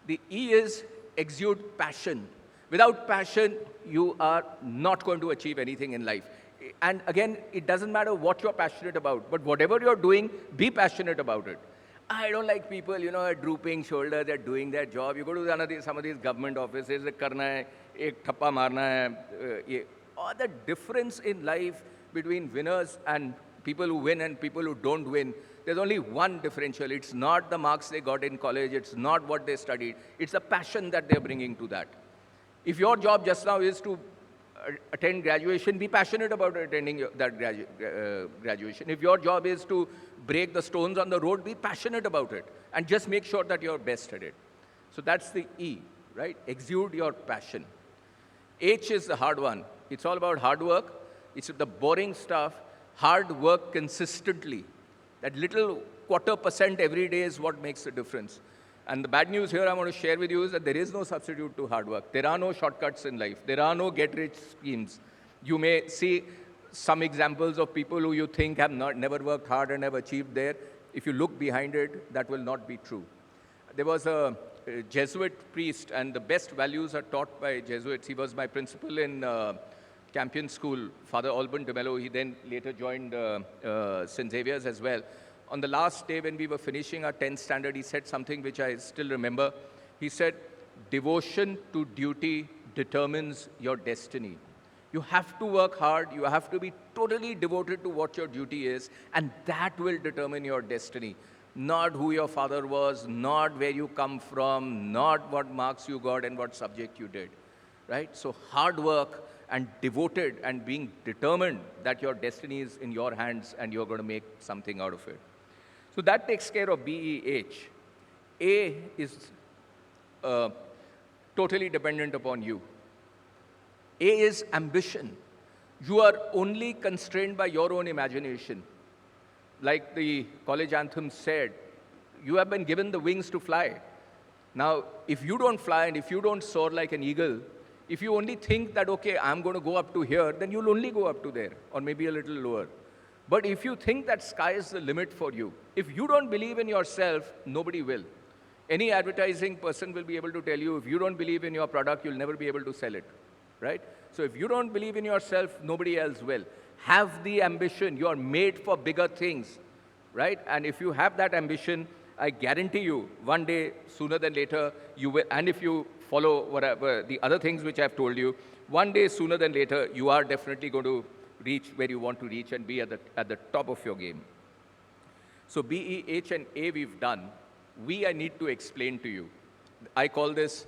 The E is exude passion. Without passion, you are not going to achieve anything in life. And again, it doesn't matter what you're passionate about, but whatever you're doing, be passionate about it. I don't like people, drooping shoulders, they're doing their job. You go to some of these government offices, karna hai, ek thappa marna hai. All the difference in life between winners and people who win and people who don't win, there's only one differential. It's not the marks they got in college. It's not what they studied. It's the passion that they're bringing to that. If your job just now is to attend graduation, be passionate about attending that graduation. If your job is to break the stones on the road, be passionate about it. And just make sure that you're best at it. So that's the E, right? Exude your passion. H is the hard one. It's all about hard work. It's the boring stuff. Hard work consistently. That little 0.25% every day is what makes the difference. And the bad news here I want to share with you is that there is no substitute to hard work. There are no shortcuts in life. There are no get-rich schemes. You may see some examples of people who you think have never worked hard and have achieved there. If you look behind it, that will not be true. There was a Jesuit priest, and the best values are taught by Jesuits. He was my principal in Campion School, Father Alban de Mello. He then later joined St. Xavier's as well. On the last day when we were finishing our 10th standard, he said something which I still remember. He said, devotion to duty determines your destiny. You have to work hard. You have to be totally devoted to what your duty is, and that will determine your destiny. Not who your father was, not where you come from, not what marks you got and what subject you did, right? So hard work and devoted and being determined that your destiny is in your hands and you're going to make something out of it. So that takes care of BEH. A is totally dependent upon you. A is ambition. You are only constrained by your own imagination. Like the college anthem said, you have been given the wings to fly. Now, if you don't fly and if you don't soar like an eagle, if you only think that, okay, I'm going to go up to here, then you'll only go up to there, or maybe a little lower. But if you think that sky is the limit for you, if you don't believe in yourself, nobody will. Any advertising person will be able to tell you, if you don't believe in your product, you'll never be able to sell it, right? So if you don't believe in yourself, nobody else will. Have the ambition. You are made for bigger things, right? And if you have that ambition I guarantee you, one day, sooner than later, you will, and if you follow whatever the other things which I've told you, one day, sooner than later, you are definitely going to reach where you want to reach and be at the top of your game. So B, E, H, and A we've done. I need to explain to you. I call this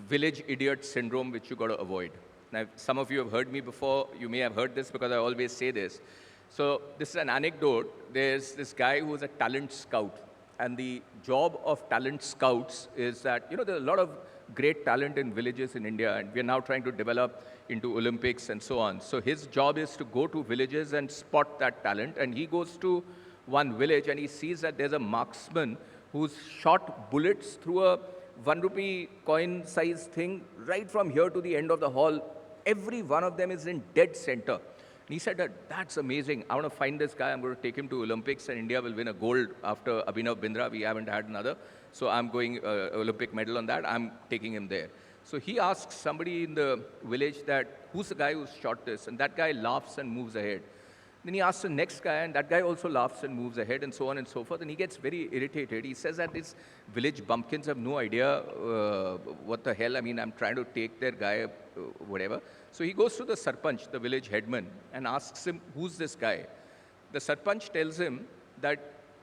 village idiot syndrome, which you got to avoid. Now, some of you have heard me before. You may have heard this because I always say this. So this is an anecdote. There's this guy who is a talent scout. And the job of talent scouts is that, there's a lot of great talent in villages in India, and we're now trying to develop into Olympics and so on. So his job is to go to villages and spot that talent. And he goes to one village and he sees that there's a marksman who's shot bullets through a 1 rupee coin size thing right from here to the end of the hall. Every one of them is in dead center. And he said, that's amazing. I want to find this guy. I'm going to take him to Olympics, and India will win a gold after Abhinav Bindra. We haven't had another. So I'm going Olympic medal on that. I'm taking him there. So he asks somebody in the village that, who's the guy who's shot this? And that guy laughs and moves ahead. Then he asks the next guy, and that guy also laughs and moves ahead, and so on and so forth. And he gets very irritated. He says that these village bumpkins have no idea what the hell. I mean, I'm trying to take their guy, whatever. So he goes to the sarpanch, the village headman, and asks him, who's this guy? The sarpanch tells him that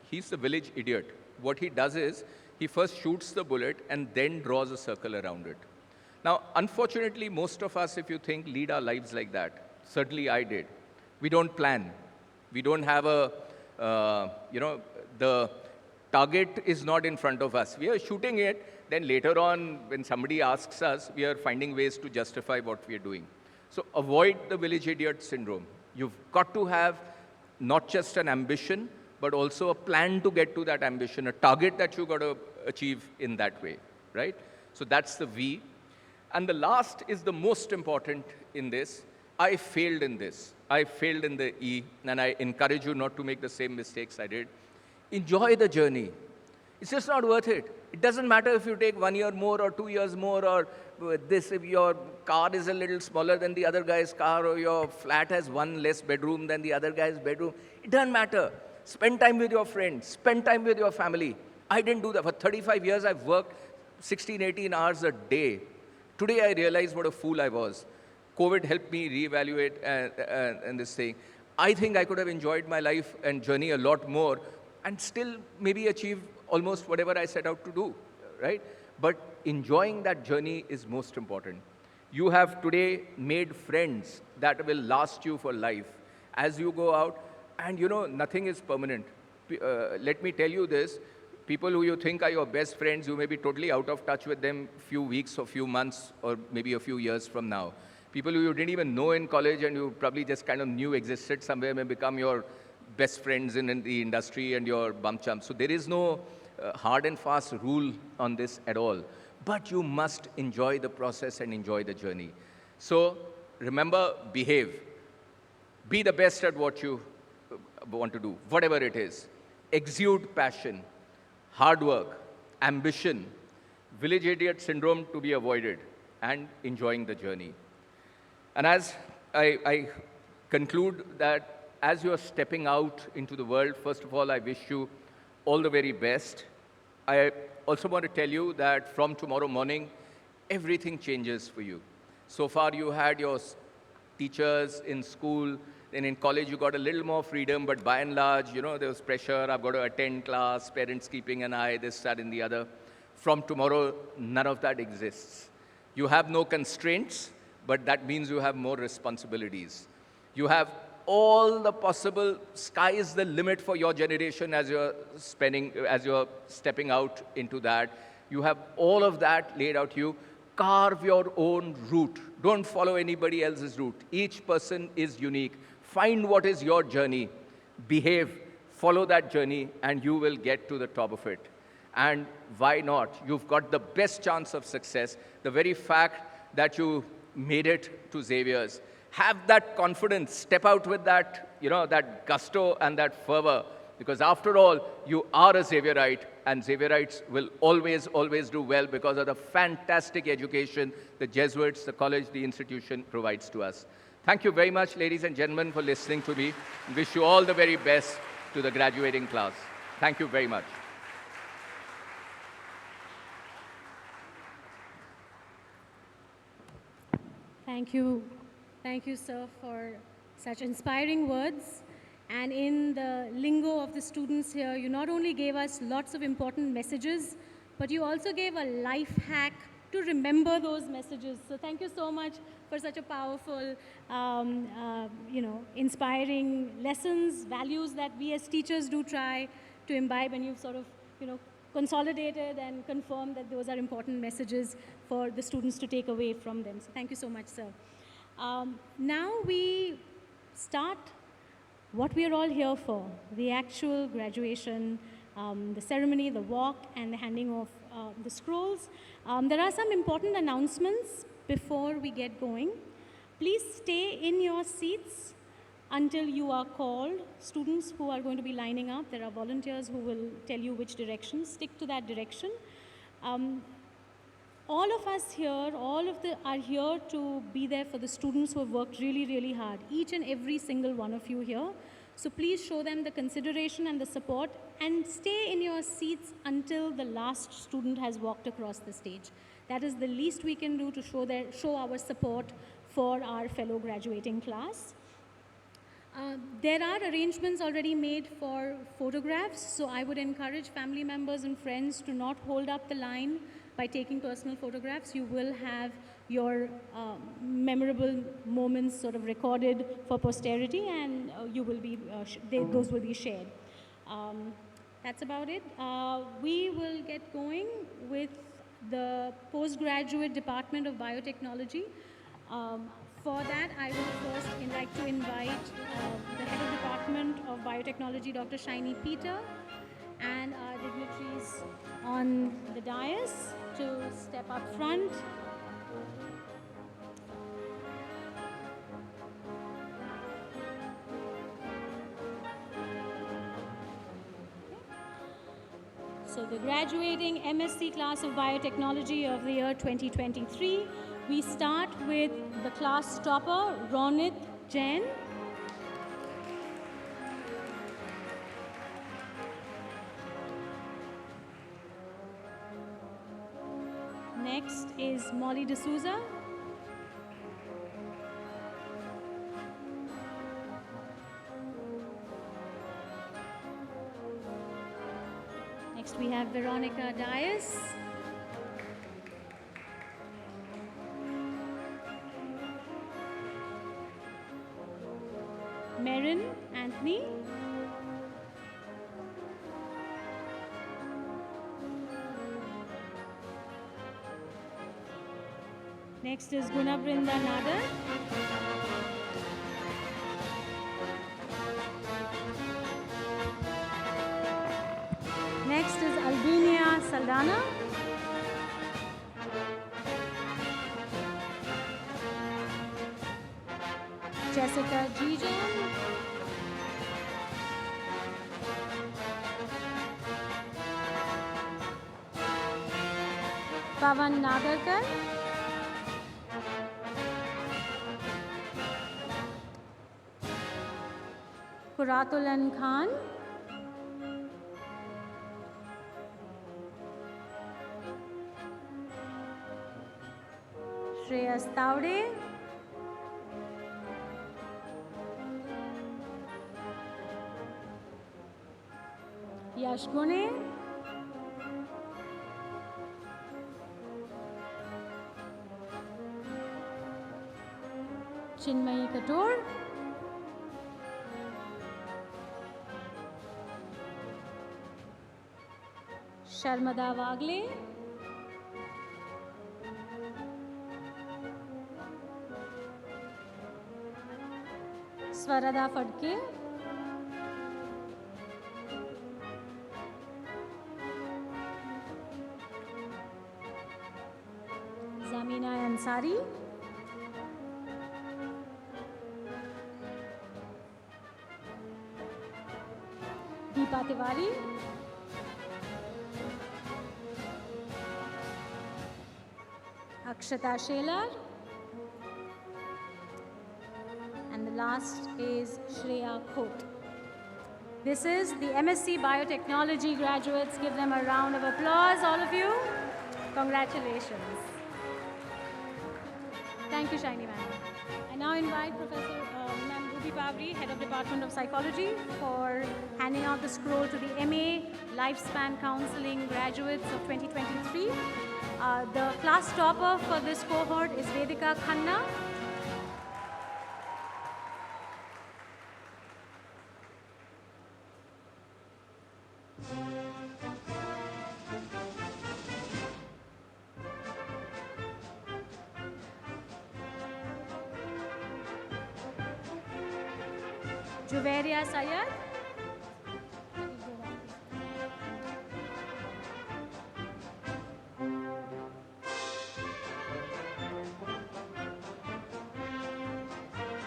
he's the village idiot. What he does is, he first shoots the bullet and then draws a circle around it. Now, unfortunately, most of us, if you think, lead our lives like that. Certainly I did. We don't plan. We don't have the target is not in front of us. We are shooting it. Then later on, when somebody asks us, we are finding ways to justify what we are doing. So avoid the village idiot syndrome. You've got to have not just an ambition, but also a plan to get to that ambition, a target that you've got to achieve in that way, right? So that's the V. And the last is the most important in this. I failed in this. I failed in the E, and I encourage you not to make the same mistakes I did. Enjoy the journey. It's just not worth it. It doesn't matter if you take 1 year more or 2 years more, or this, if your car is a little smaller than the other guy's car, or your flat has one less bedroom than the other guy's bedroom. It doesn't matter. Spend time with your friends. Spend time with your family. I didn't do that. For 35 years, I've worked 16, 18 hours a day. Today, I realize what a fool I was. COVID helped me reevaluate and this thing. I think I could have enjoyed my life and journey a lot more and still maybe achieve almost whatever I set out to do, right? But enjoying that journey is most important. You have today made friends that will last you for life as you go out, and nothing is permanent. Let me tell you this, people who you think are your best friends, you may be totally out of touch with them few weeks or few months or maybe a few years from now. People who you didn't even know in college and you probably just kind of knew existed somewhere may become your best friends in the industry and your bum chumps. So there is no hard and fast rule on this at all. But you must enjoy the process and enjoy the journey. So remember, behave. Be the best at what you want to do, whatever it is. Exude passion, hard work, ambition, village idiot syndrome to be avoided, and enjoying the journey. And as I conclude that as you're stepping out into the world, first of all, I wish you all the very best. I also want to tell you that from tomorrow morning, everything changes for you. So far, you had your teachers in school, then in college, you got a little more freedom, but by and large, there was pressure. I've got to attend class, parents keeping an eye, this, that, and the other. From tomorrow, none of that exists. You have no constraints, but that means you have more responsibilities. You have all the possible, sky is the limit for your generation as you're stepping out into that. You have all of that laid out to you. Carve your own route. Don't follow anybody else's route. Each person is unique. Find what is your journey. Behave, follow that journey, and you will get to the top of it. And why not? You've got the best chance of success. The very fact that you made it to Xavier's. Have that confidence. Step out with that, that gusto and that fervor. Because after all, you are a Xavierite, and Xavierites will always, always do well because of the fantastic education the Jesuits, the college, the institution provides to us. Thank you very much, ladies and gentlemen, for listening to me. Wish you all the very best to the graduating class. Thank you very much. Thank you. Thank you, sir, for such inspiring words. And in the lingo of the students here, you not only gave us lots of important messages, but you also gave a life hack to remember those messages. So thank you so much for such a powerful, inspiring lessons, values that we as teachers do try to imbibe, and you've sort of, consolidated and confirmed that those are important messages for the students to take away from them. So thank you so much, sir. Now we start what we are all here for, the actual graduation, the ceremony, the walk, and the handing of the scrolls. There are some important announcements before we get going. Please stay in your seats until you are called. Students who are going to be lining up, there are volunteers who will tell you which direction. Stick to that direction. All of us here, are here to be there for the students who have worked really, really hard, each and every single one of you here. So please show them the consideration and the support, and stay in your seats until the last student has walked across the stage. That is the least we can do to show our support for our fellow graduating class. There are arrangements already made for photographs, so I would encourage family members and friends to not hold up the line by taking personal photographs. You will have your memorable moments sort of recorded for posterity, and you will be those will be shared. That's about it. We will get going with the postgraduate Department of Biotechnology. For that, I would first like to invite the head of Department of Biotechnology, Dr. Shiny Peter, and our dignitaries on the dais to step up front. So the graduating MSc class of Biotechnology of the year 2023, we start with the class topper, Ronit Jain. Next is Molly D'Souza. Next we have Veronica Dias. Marin Anthony. Next is Gunabrinda Nadar. Next is Albinia Saldana. Jessica Gijan. Pavan Nagarkar. Kuratulan Khan. Shreyas Taude. Yash Gune. Chinmayi Katur. Sharmada Wagle. Swarada Fadke. Zamina Ansari. Deepa Tiwari. Akshata Shelar. And the last is Shreya Khot. This is the MSc Biotechnology graduates. Give them a round of applause, all of you. Congratulations. Thank you, Shiny ma'am. I now invite Professor Ma'am Ruby Pavri, Head of Department of Psychology, for handing out the scroll to the MA Lifespan Counseling graduates of 2023. The class topper for this cohort is Vedika Khanna. Juveria Sayed.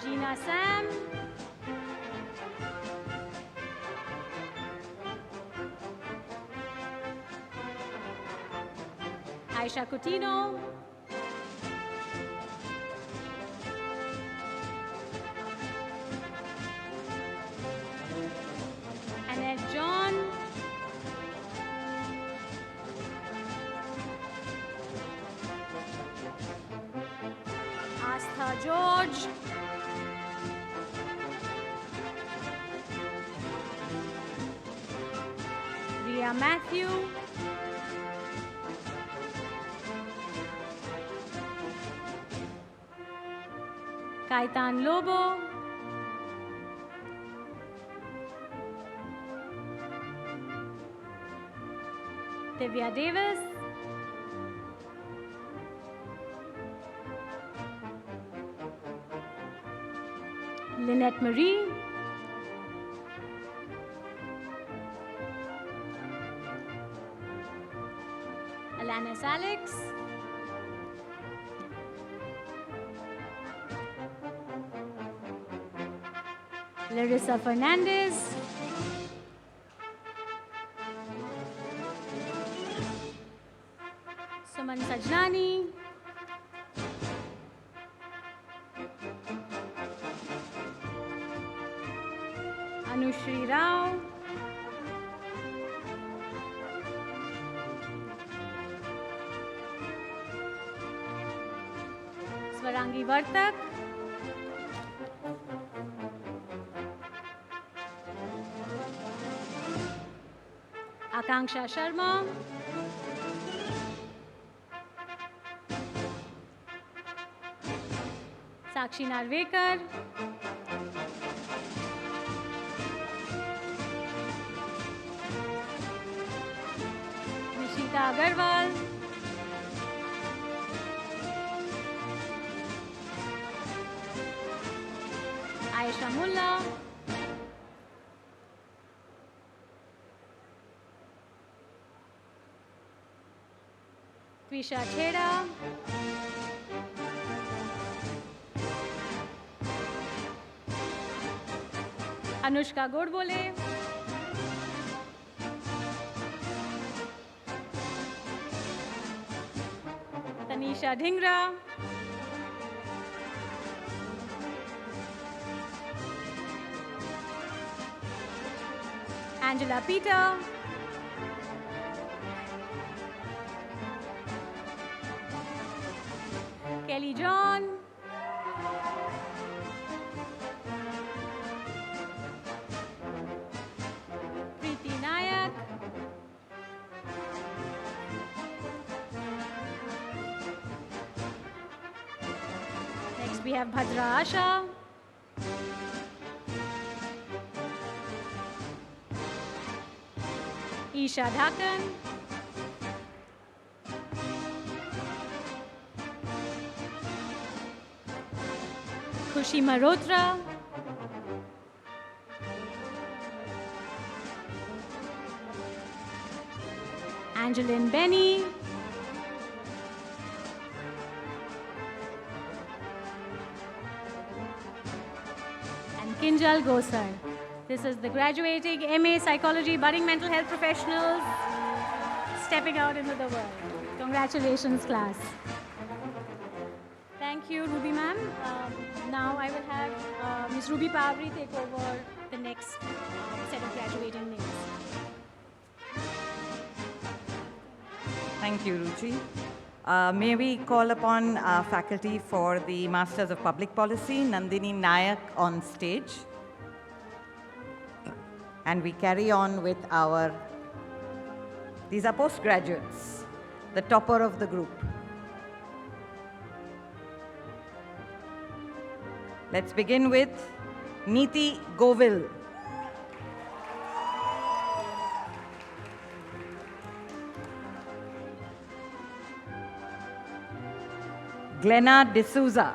Gina Sam. Aisha Coutinho. Annette John. Astha George. Ria Matthew. Kaitan Lobo. Divya Davis. Lynette Marie. Alanis Alex. Larissa Fernandez. Suman Sajnani. Anushri Rao. Swarangi Vartak. Akanksha Sharma. Sakshi Narvekar. Nishita Agarwal. Aisha Mullah. Twisha Chheda. Anushka Godbole. Tanisha Dhingra. Angela Peter. Kelly John. Preeti Nayak. Next we have Bhadra Asha. Isha Dhakan. Khushi Malhotra. Angeline Benny. And Kinjal Gosar. This is the graduating MA Psychology budding mental health professionals stepping out into the world. Congratulations, class. Thank you, Ruby ma'am. Now I will have Ms. Ruby Pavri take over the next set of graduating names. Thank you, Ruchi. May we call upon our faculty for the Masters of Public Policy, Nandini Nayak, on stage. And we carry on with these are postgraduates, the topper of the group. Let's begin with Neeti Govil. Glenna D'Souza.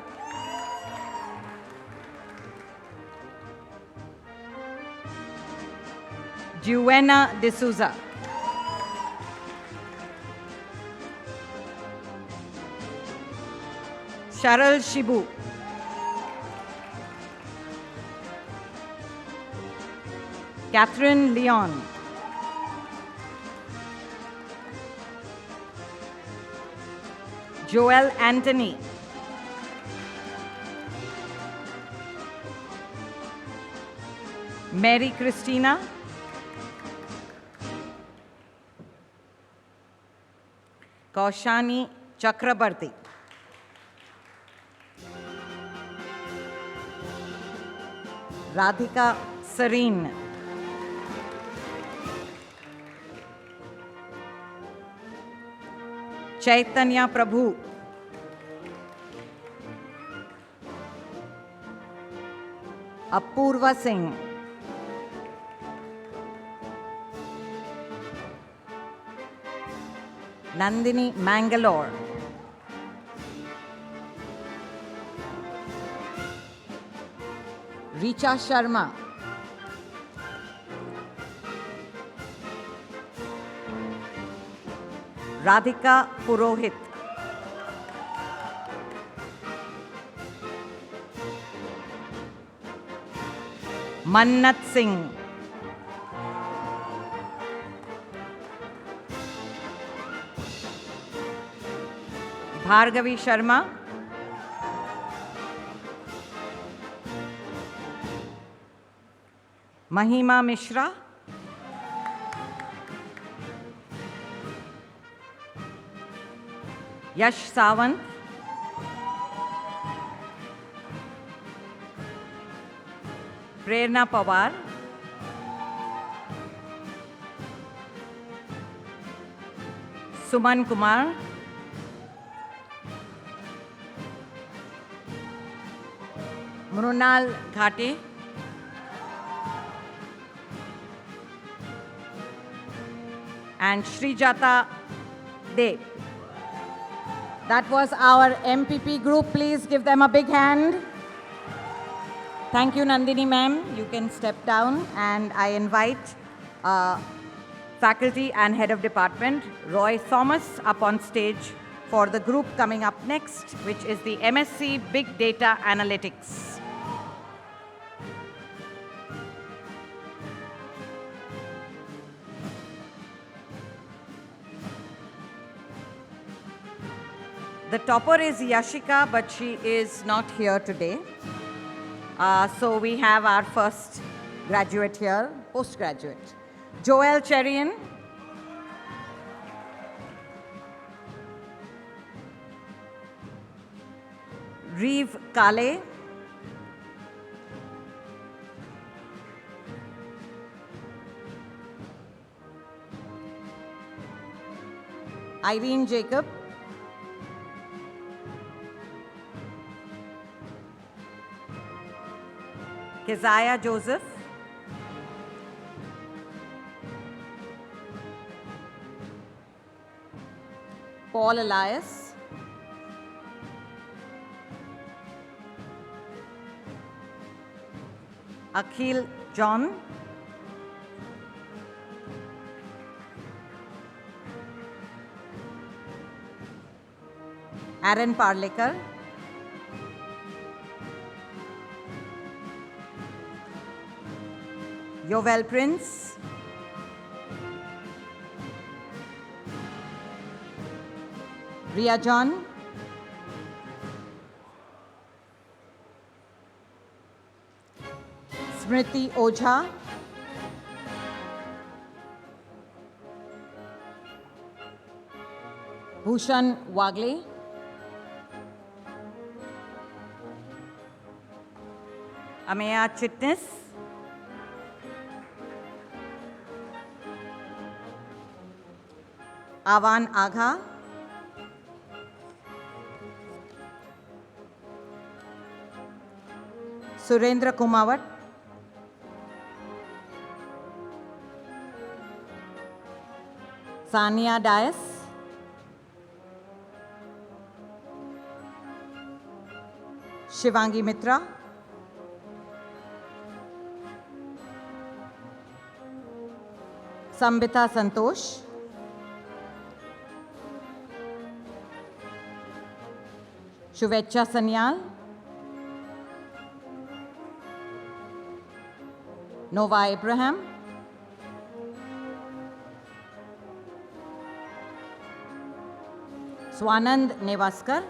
Juena D'Souza. Sharal Shibu. Catherine Leon. Joel Anthony. Mary Christina. Kaushani Chakrabarti. Radhika Serene. Chaitanya Prabhu. Apurva Singh. Nandini Mangalore. Richa Sharma. Radhika Purohit. Mannat Singh. Bhargavi Sharma. Mahima Mishra. Yash Sawant. Prerna Pawar. Suman Kumar. Mrunal Ghate. And Srijata Dev. That was our MPP group. Please give them a big hand. Thank you, Nandini ma'am. You can step down, and I invite faculty and head of department, Roy Thomas, up on stage for the group coming up next, which is the MSc Big Data Analytics. The topper is Yashika, but she is not here today. So we have our first graduate here, postgraduate. Joel Cherian. Reeve Kale. Irene Jacob. Keziah Joseph. Paul Elias. Akhil John. Aaron Parlekar. Yovel Prince. Ria John. Smriti Ojha. Bhushan Wagle. Ameya Chitnis. Avan Agha. Surendra Kumawat. Sania Dias. Shivangi Mitra. Sambita Santosh. Shuvecha Sanyal. Nova Abraham. Swanand Nevaskar.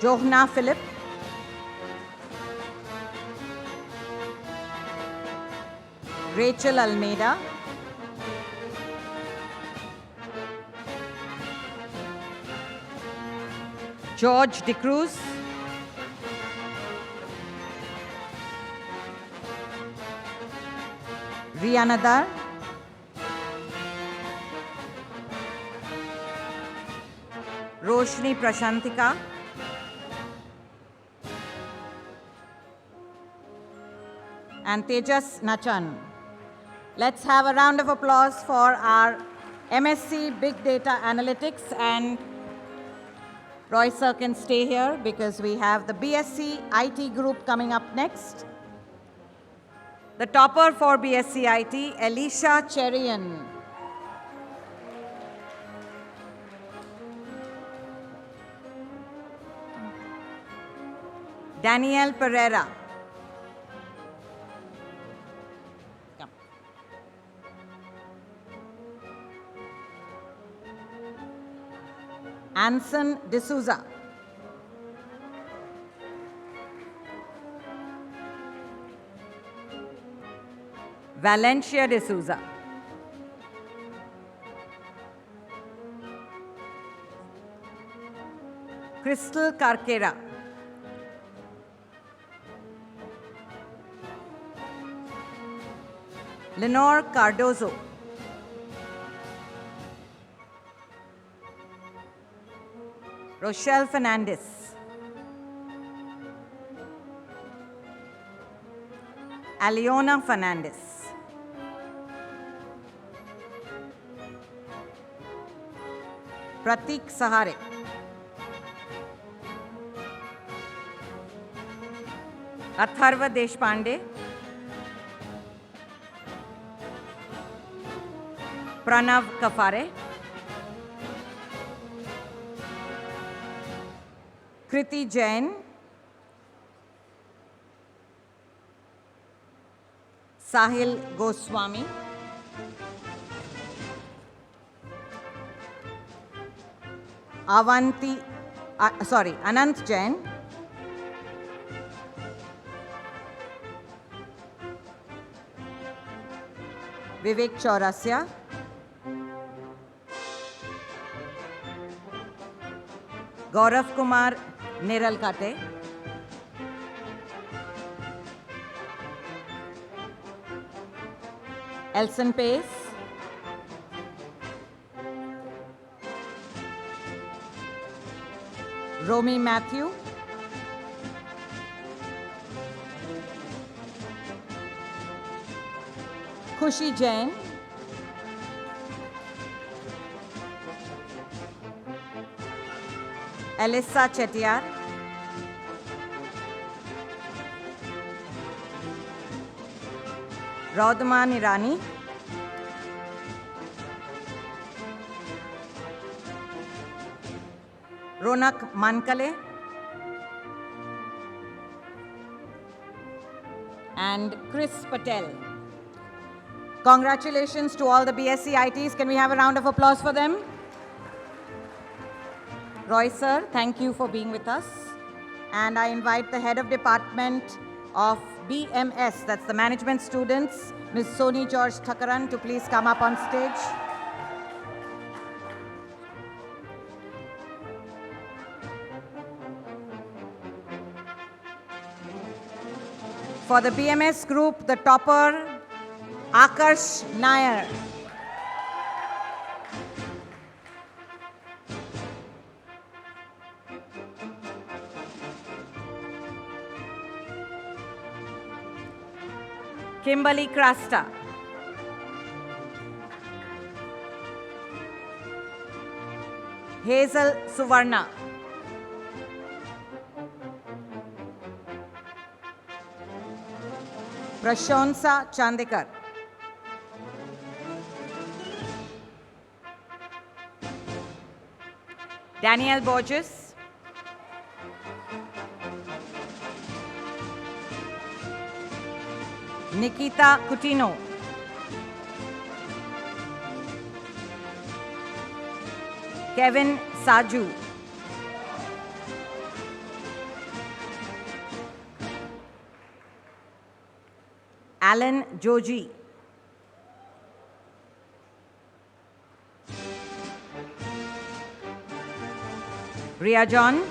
Johna Philip. Rachel Almeida. George De Cruz. Rianadar. Roshni Prashantika. And Tejas Nachan. Let's have a round of applause for our MSc Big Data Analytics, and Roy sir can stay here because we have the BSc IT group coming up next. The topper for BSc IT, Alicia Cherian. Danielle Pereira. Come. Anson D'Souza. Valencia D'Souza. Crystal Carquera. Lenore Cardozo. Rochelle Fernandez. Aliona Fernandez. Pratik Sahare. Atharva Deshpande. Pranav Kafare. Kriti Jain. Sahil Goswami. Anant Jain. Vivek Chaurasya. Gaurav Kumar Niralkate. Elson Pace. Romy Matthew. Khushi Jain. Alyssa Chettiar. Raudman Irani. Ronak Mankale. And Chris Patel. Congratulations to all the BSc ITs. Can we have a round of applause for them? Roy sir, thank you for being with us. And I invite the head of department, of BMS, that's the management students, Ms. Soni George Thakaran, to please come up on stage. For the BMS group, the topper, Akarsh Nair. Kimberly Krasta. Hazel Suvarna. Prashonsa Chandekar. Danielle Borges. Nikita Coutinho. Kevin Saju. Alan Joji. Ria John.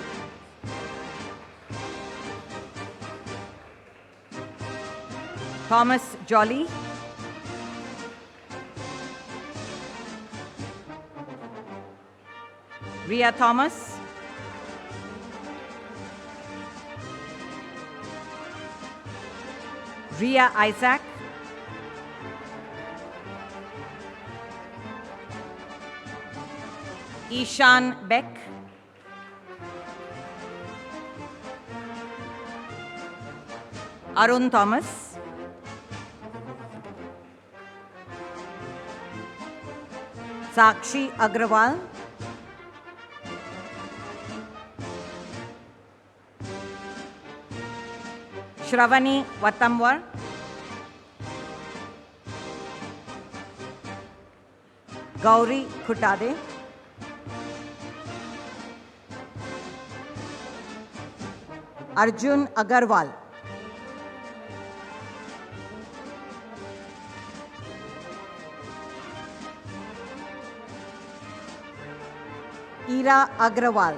Thomas Jolly. Ria Thomas. Ria Isaac. Ishan Beck. Arun Thomas. Sakshi Agrawal. Shravani Vatamwar. Gauri Khutade. Arjun Agarwal. Ira Agrawal.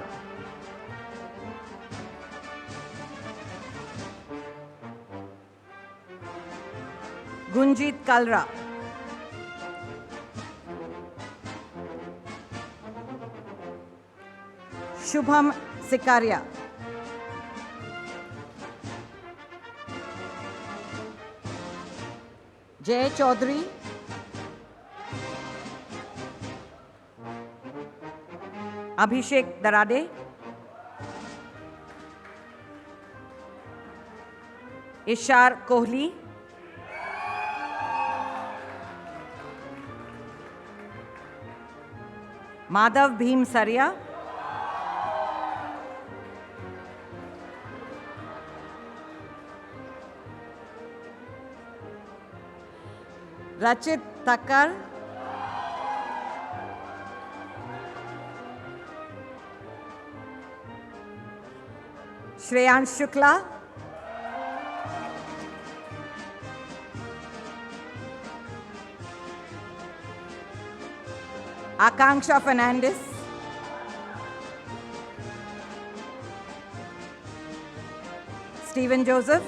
Gunjit Kalra. Shubham Sikaria. Jay Chaudhary. Abhishek Darade. Ishar Kohli. Madhav Bhim Saria. Rachit Thakkar. Shreyansh Shukla. Akanksha Fernandez. Stephen Joseph.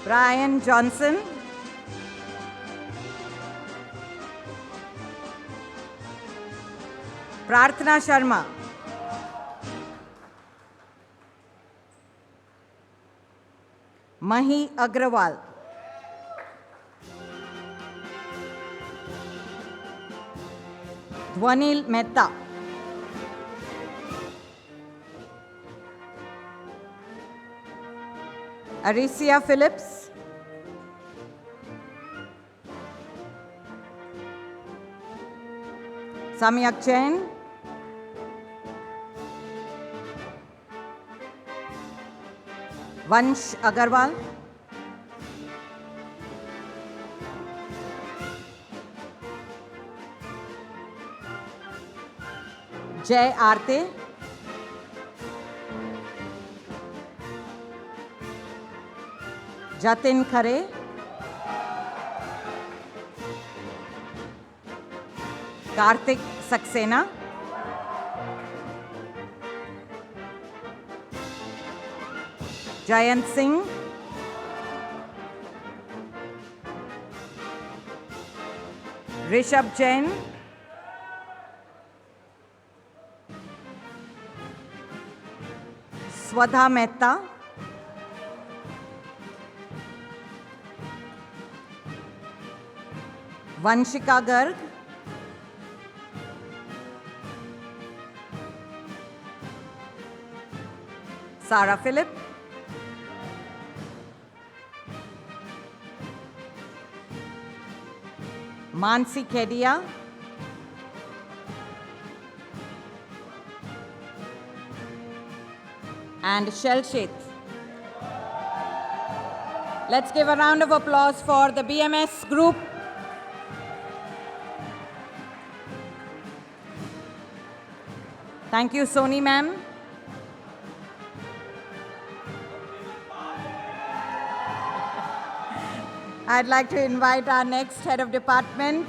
Brian Johnson. Prarthana Sharma. Mahi Agrawal. Dhwanil Mehta. Aricia Phillips. Samyak Jain. Vansh Agarwal. Jay Arte. Jatin Khare. Karthik Saxena. Jayant Singh. Rishabh Jain. Swadha Mehta. Vanshika Garg. Sarah Philip. Mansi Kedia. And Shell Sheth. Let's give a round of applause for the BMS group. Thank you, Soni ma'am. I'd like to invite our next head of department,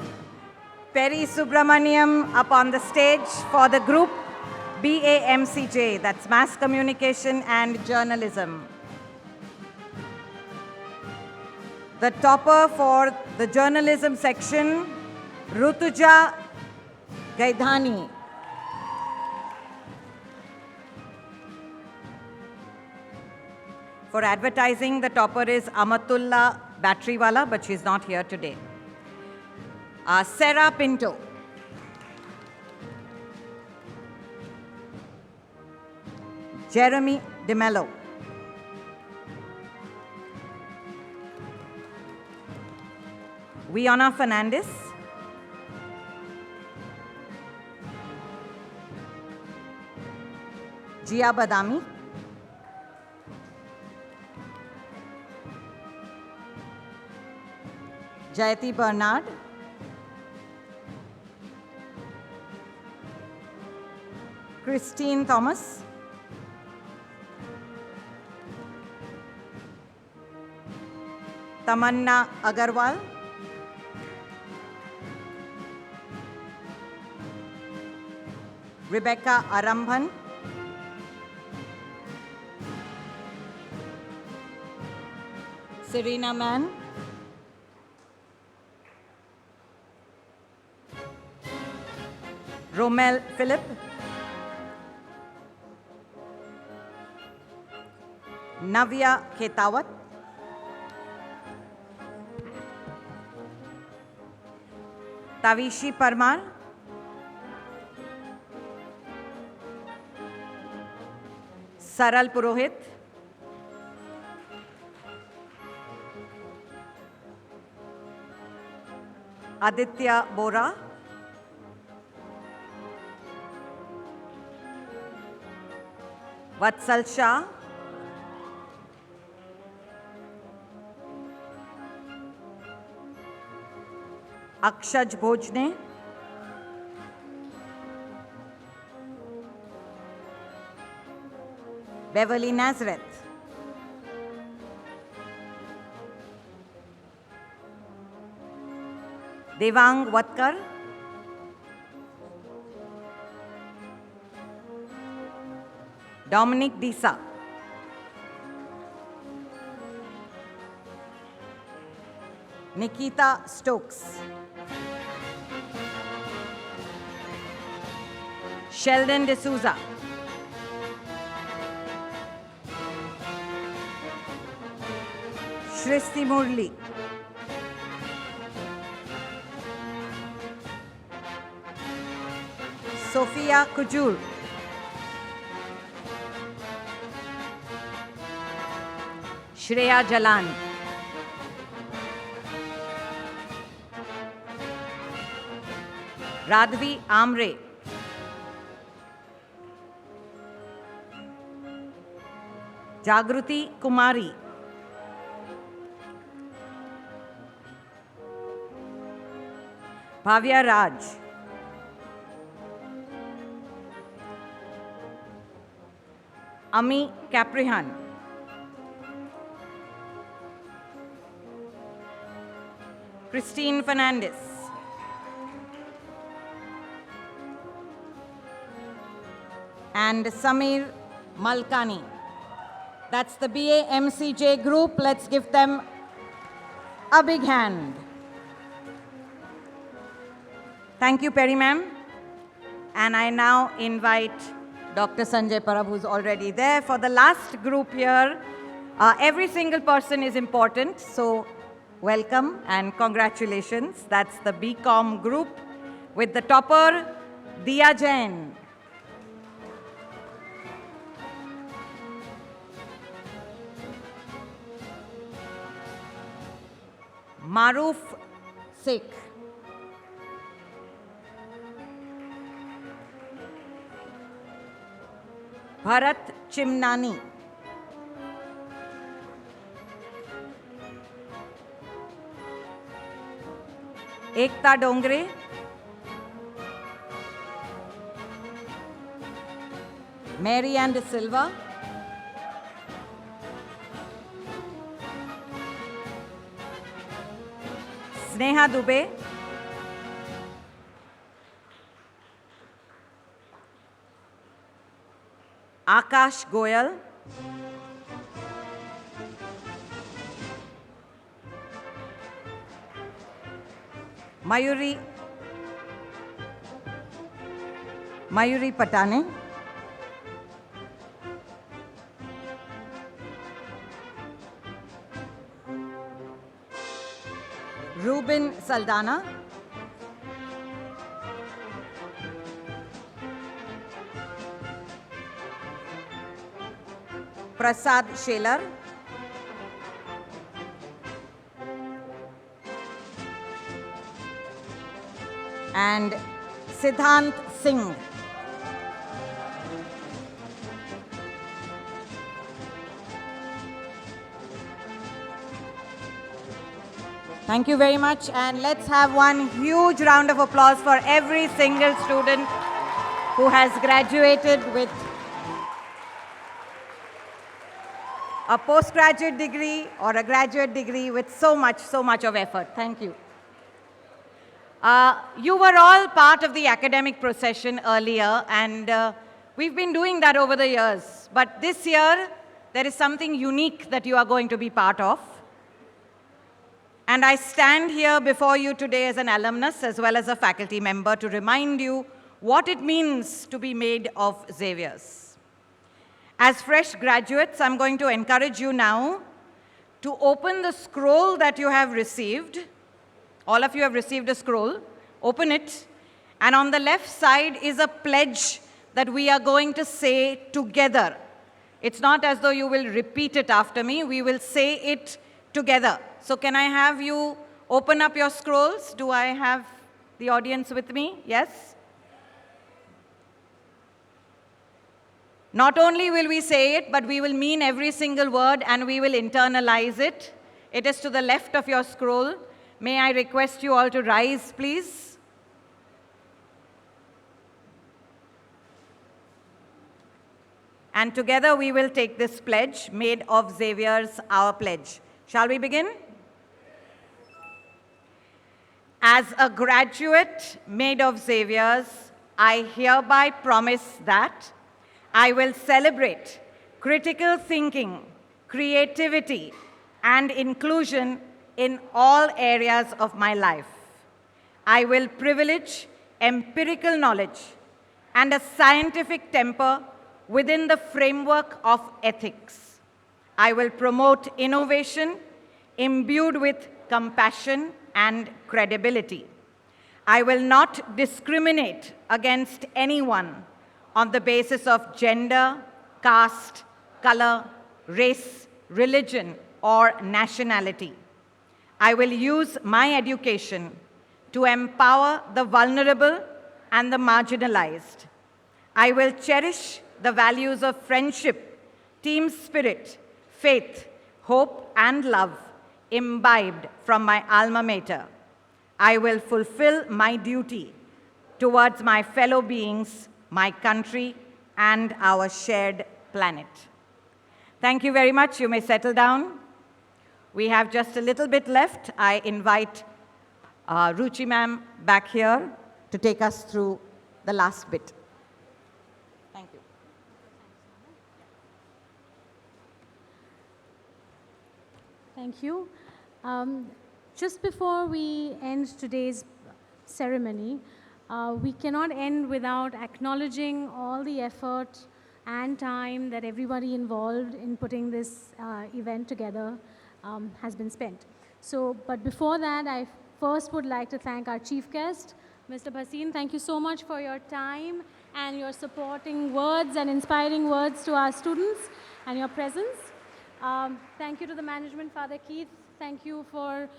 Peri Subramaniam, up on the stage for the group BAMCJ, that's Mass Communication and Journalism. The topper for the journalism section, Rutuja Gaidhani. For advertising, the topper is Amatullah Batteriwala, but she's not here today. Sarah Pinto. Jeremy DeMello. Viona Fernandez. Jia Badami. Jayati Bernard. Christine Thomas. Tamanna Agarwal. Rebecca Arambhan. Serena Mann. Romel Philip. Navya Ketawat. Tavishi Parmar. Saral Purohit. Aditya Bora. Vatsal Shah. Akshaj Bhojne. Beverly Nazareth. Devang Watkar. Dominic Disa. Nikita Stokes. Sheldon D'Souza. Shristi Murli. Sophia Kujur. Shreya Jalan. Radhvi Amre. Jagruti Kumari. Bhavya Raj. Ami Caprihan. Christine Fernandez. And Samir Malkani. That's the BA MCJ group. Let's give them a big hand. Thank you, Perry ma'am. And I now invite Dr. Sanjay Parab, who's already there. For the last group here, every single person is important, so welcome and congratulations. That's the BCom group with the topper, Diya Jain. Maruf Sheikh. Bharat Chimnani. Ekta Dongre. Mary Ann De Silva. Sneha Dubey. Akash Goyal. Mayuri Patane. Ruben Saldana. Prasad Shelar. And Siddhant Singh. Thank you very much, and let's have one huge round of applause for every single student who has graduated with a postgraduate degree or a graduate degree with so much of effort. Thank you. You were all part of the academic procession earlier, and we've been doing that over the years. But this year, there is something unique that you are going to be part of. And I stand here before you today as an alumnus as well as a faculty member to remind you what it means to be made of Xavier's. As fresh graduates, I'm going to encourage you now to open the scroll that you have received. All of you have received a scroll. Open it. And on the left side is a pledge that we are going to say together. It's not as though you will repeat it after me. We will say it together. So can I have you open up your scrolls? Do I have the audience with me? Yes? Not only will we say it, but we will mean every single word and we will internalize it. It is to the left of your scroll. May I request you all to rise, please? And together we will take this pledge made of Xavier's, our pledge. Shall we begin? As a graduate made of Xavier's, I hereby promise that I will celebrate critical thinking, creativity, and inclusion in all areas of my life. I will privilege empirical knowledge and a scientific temper within the framework of ethics. I will promote innovation imbued with compassion and credibility. I will not discriminate against anyone on the basis of gender, caste, color, race, religion, or nationality. I will use my education to empower the vulnerable and the marginalized. I will cherish the values of friendship, team spirit, faith, hope, and love imbibed from my alma mater. I will fulfill my duty towards my fellow beings, my country, and our shared planet. Thank you very much. You may settle down. We have just a little bit left. I invite Ruchi ma'am back here to take us through the last bit. Thank you. Thank you. Just before we end today's ceremony, we cannot end without acknowledging all the effort and time that everybody involved in putting this event together has been spent. So, but before that, I first would like to thank our chief guest, Mr. Bhasin. Thank you so much for your time and your supporting words and inspiring words to our students and your presence. Thank you to the management, Father Keith. Thank you for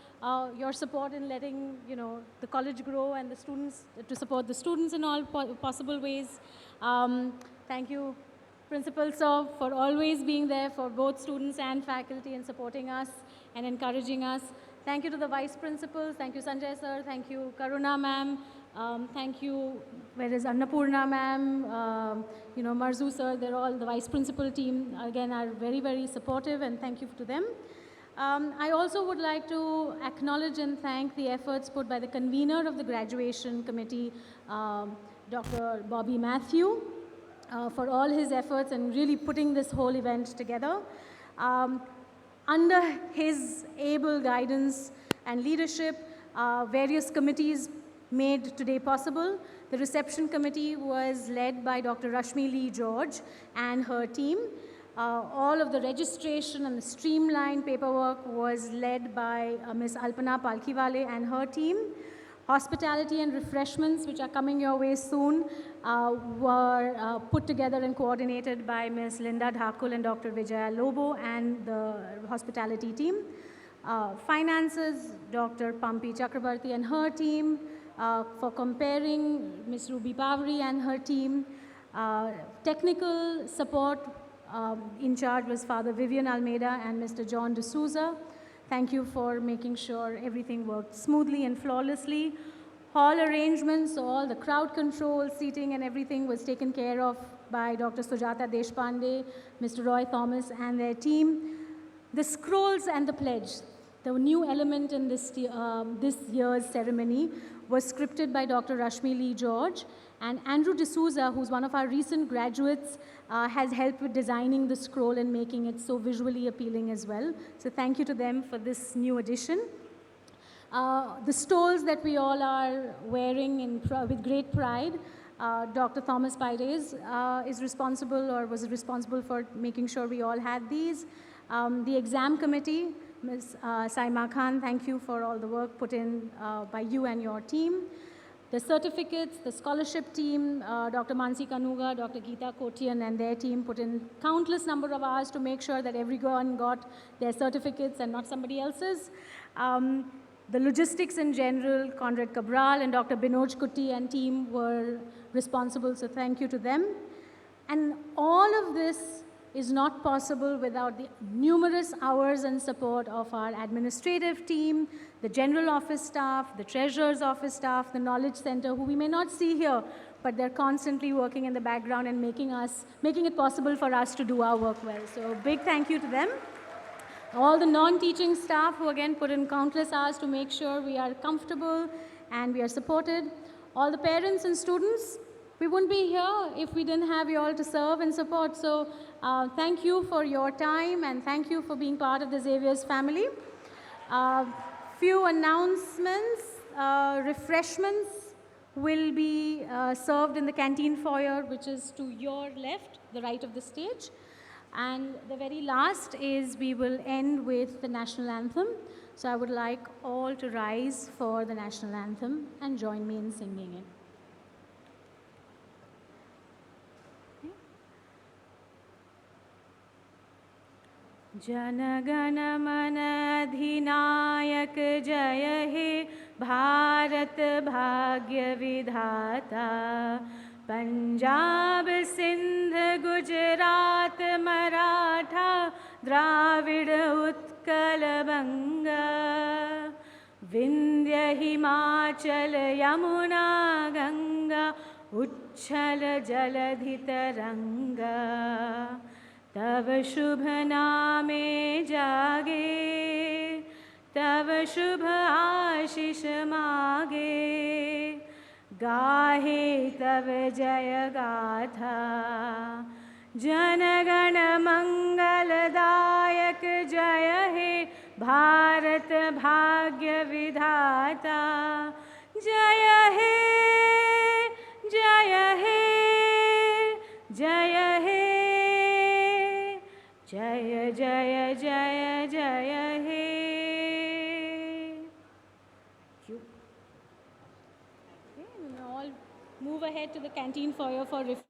your support in letting the college grow and the students, to support the students in all possible ways. Thank you, Principal Sir, for always being there for both students and faculty and supporting us and encouraging us. Thank you to the Vice Principals. Thank you, Sanjay Sir. Thank you, Karuna Ma'am. Thank you, where is Annapurna Ma'am, Marzu Sir. They're all the Vice Principal team, again, are very, very supportive, and thank you to them. I also would like to acknowledge and thank the efforts put by the convener of the graduation committee, Dr. Bobby Matthew, for all his efforts and really putting this whole event together. Under his able guidance and leadership, various committees made today possible. The reception committee was led by Dr. Rashmi Lee George and her team. All of the registration and the streamlined paperwork was led by Ms. Alpana Palkhiwale and her team. Hospitality and refreshments, which are coming your way soon, were put together and coordinated by Ms. Linda Dhakul and Dr. Vijaya Lobo and the hospitality team. Finances, Dr. Pampi Chakrabarti and her team. For comparing, Ms. Ruby Pavri and her team. Technical support in charge was Father Vivian Almeida and Mr. John D'Souza. Thank you for making sure everything worked smoothly and flawlessly. Hall arrangements, all the crowd control, seating and everything was taken care of by Dr. Sujata Deshpande, Mr. Roy Thomas and their team. The scrolls and the pledge, the new element in this year's ceremony, was scripted by Dr. Rashmi Lee George, and Andrew D'Souza, who's one of our recent graduates, has helped with designing the scroll and making it so visually appealing as well. So thank you to them for this new addition. The stoles that we all are wearing with great pride, Dr. Thomas Pires is responsible or was responsible for making sure we all had these. The exam committee, Ms. Saima Khan, thank you for all the work put in by you and your team. The certificates, the scholarship team, Dr. Mansi Kanuga, Dr. Geeta Kotian and their team put in countless number of hours to make sure that everyone got their certificates and not somebody else's. The logistics in general, Conrad Cabral and Dr. Binoj Kutty and team were responsible, so thank you to them. And all of this is not possible without the numerous hours and support of our administrative team, the general office staff, the treasurer's office staff, the knowledge center, who we may not see here, but they're constantly working in the background and making it possible for us to do our work well. So big thank you to them. All the non-teaching staff who again put in countless hours to make sure we are comfortable and we are supported. All the parents and students, we wouldn't be here if we didn't have you all to serve and support. So thank you for your time and thank you for being part of the Xavier's family. Few announcements. Refreshments will be served in the canteen foyer, which is to your left, the right of the stage. And the very last is we will end with the national anthem. So I would like all to rise for the national anthem and join me in singing it. Jana Gana मन अधिनायक जय हे भारत भाग्य विधाता पंजाब सिंध गुजरात मराठा द्राविड़ उत्कल बंगा विंध्य हिमाचल यमुना गंगा उच्छल जलधि तरंगा तव शुभ नामे जागे, तव शुभ आशीष मागे, गाहे तव जय गाथा, जनगण मंगलदायक जय हे भारत भाग्य विधाता, जय हे जय हे जय हे, जय जय जय जय हे। Okay, we'll all move ahead to the canteen foyer for refreshments.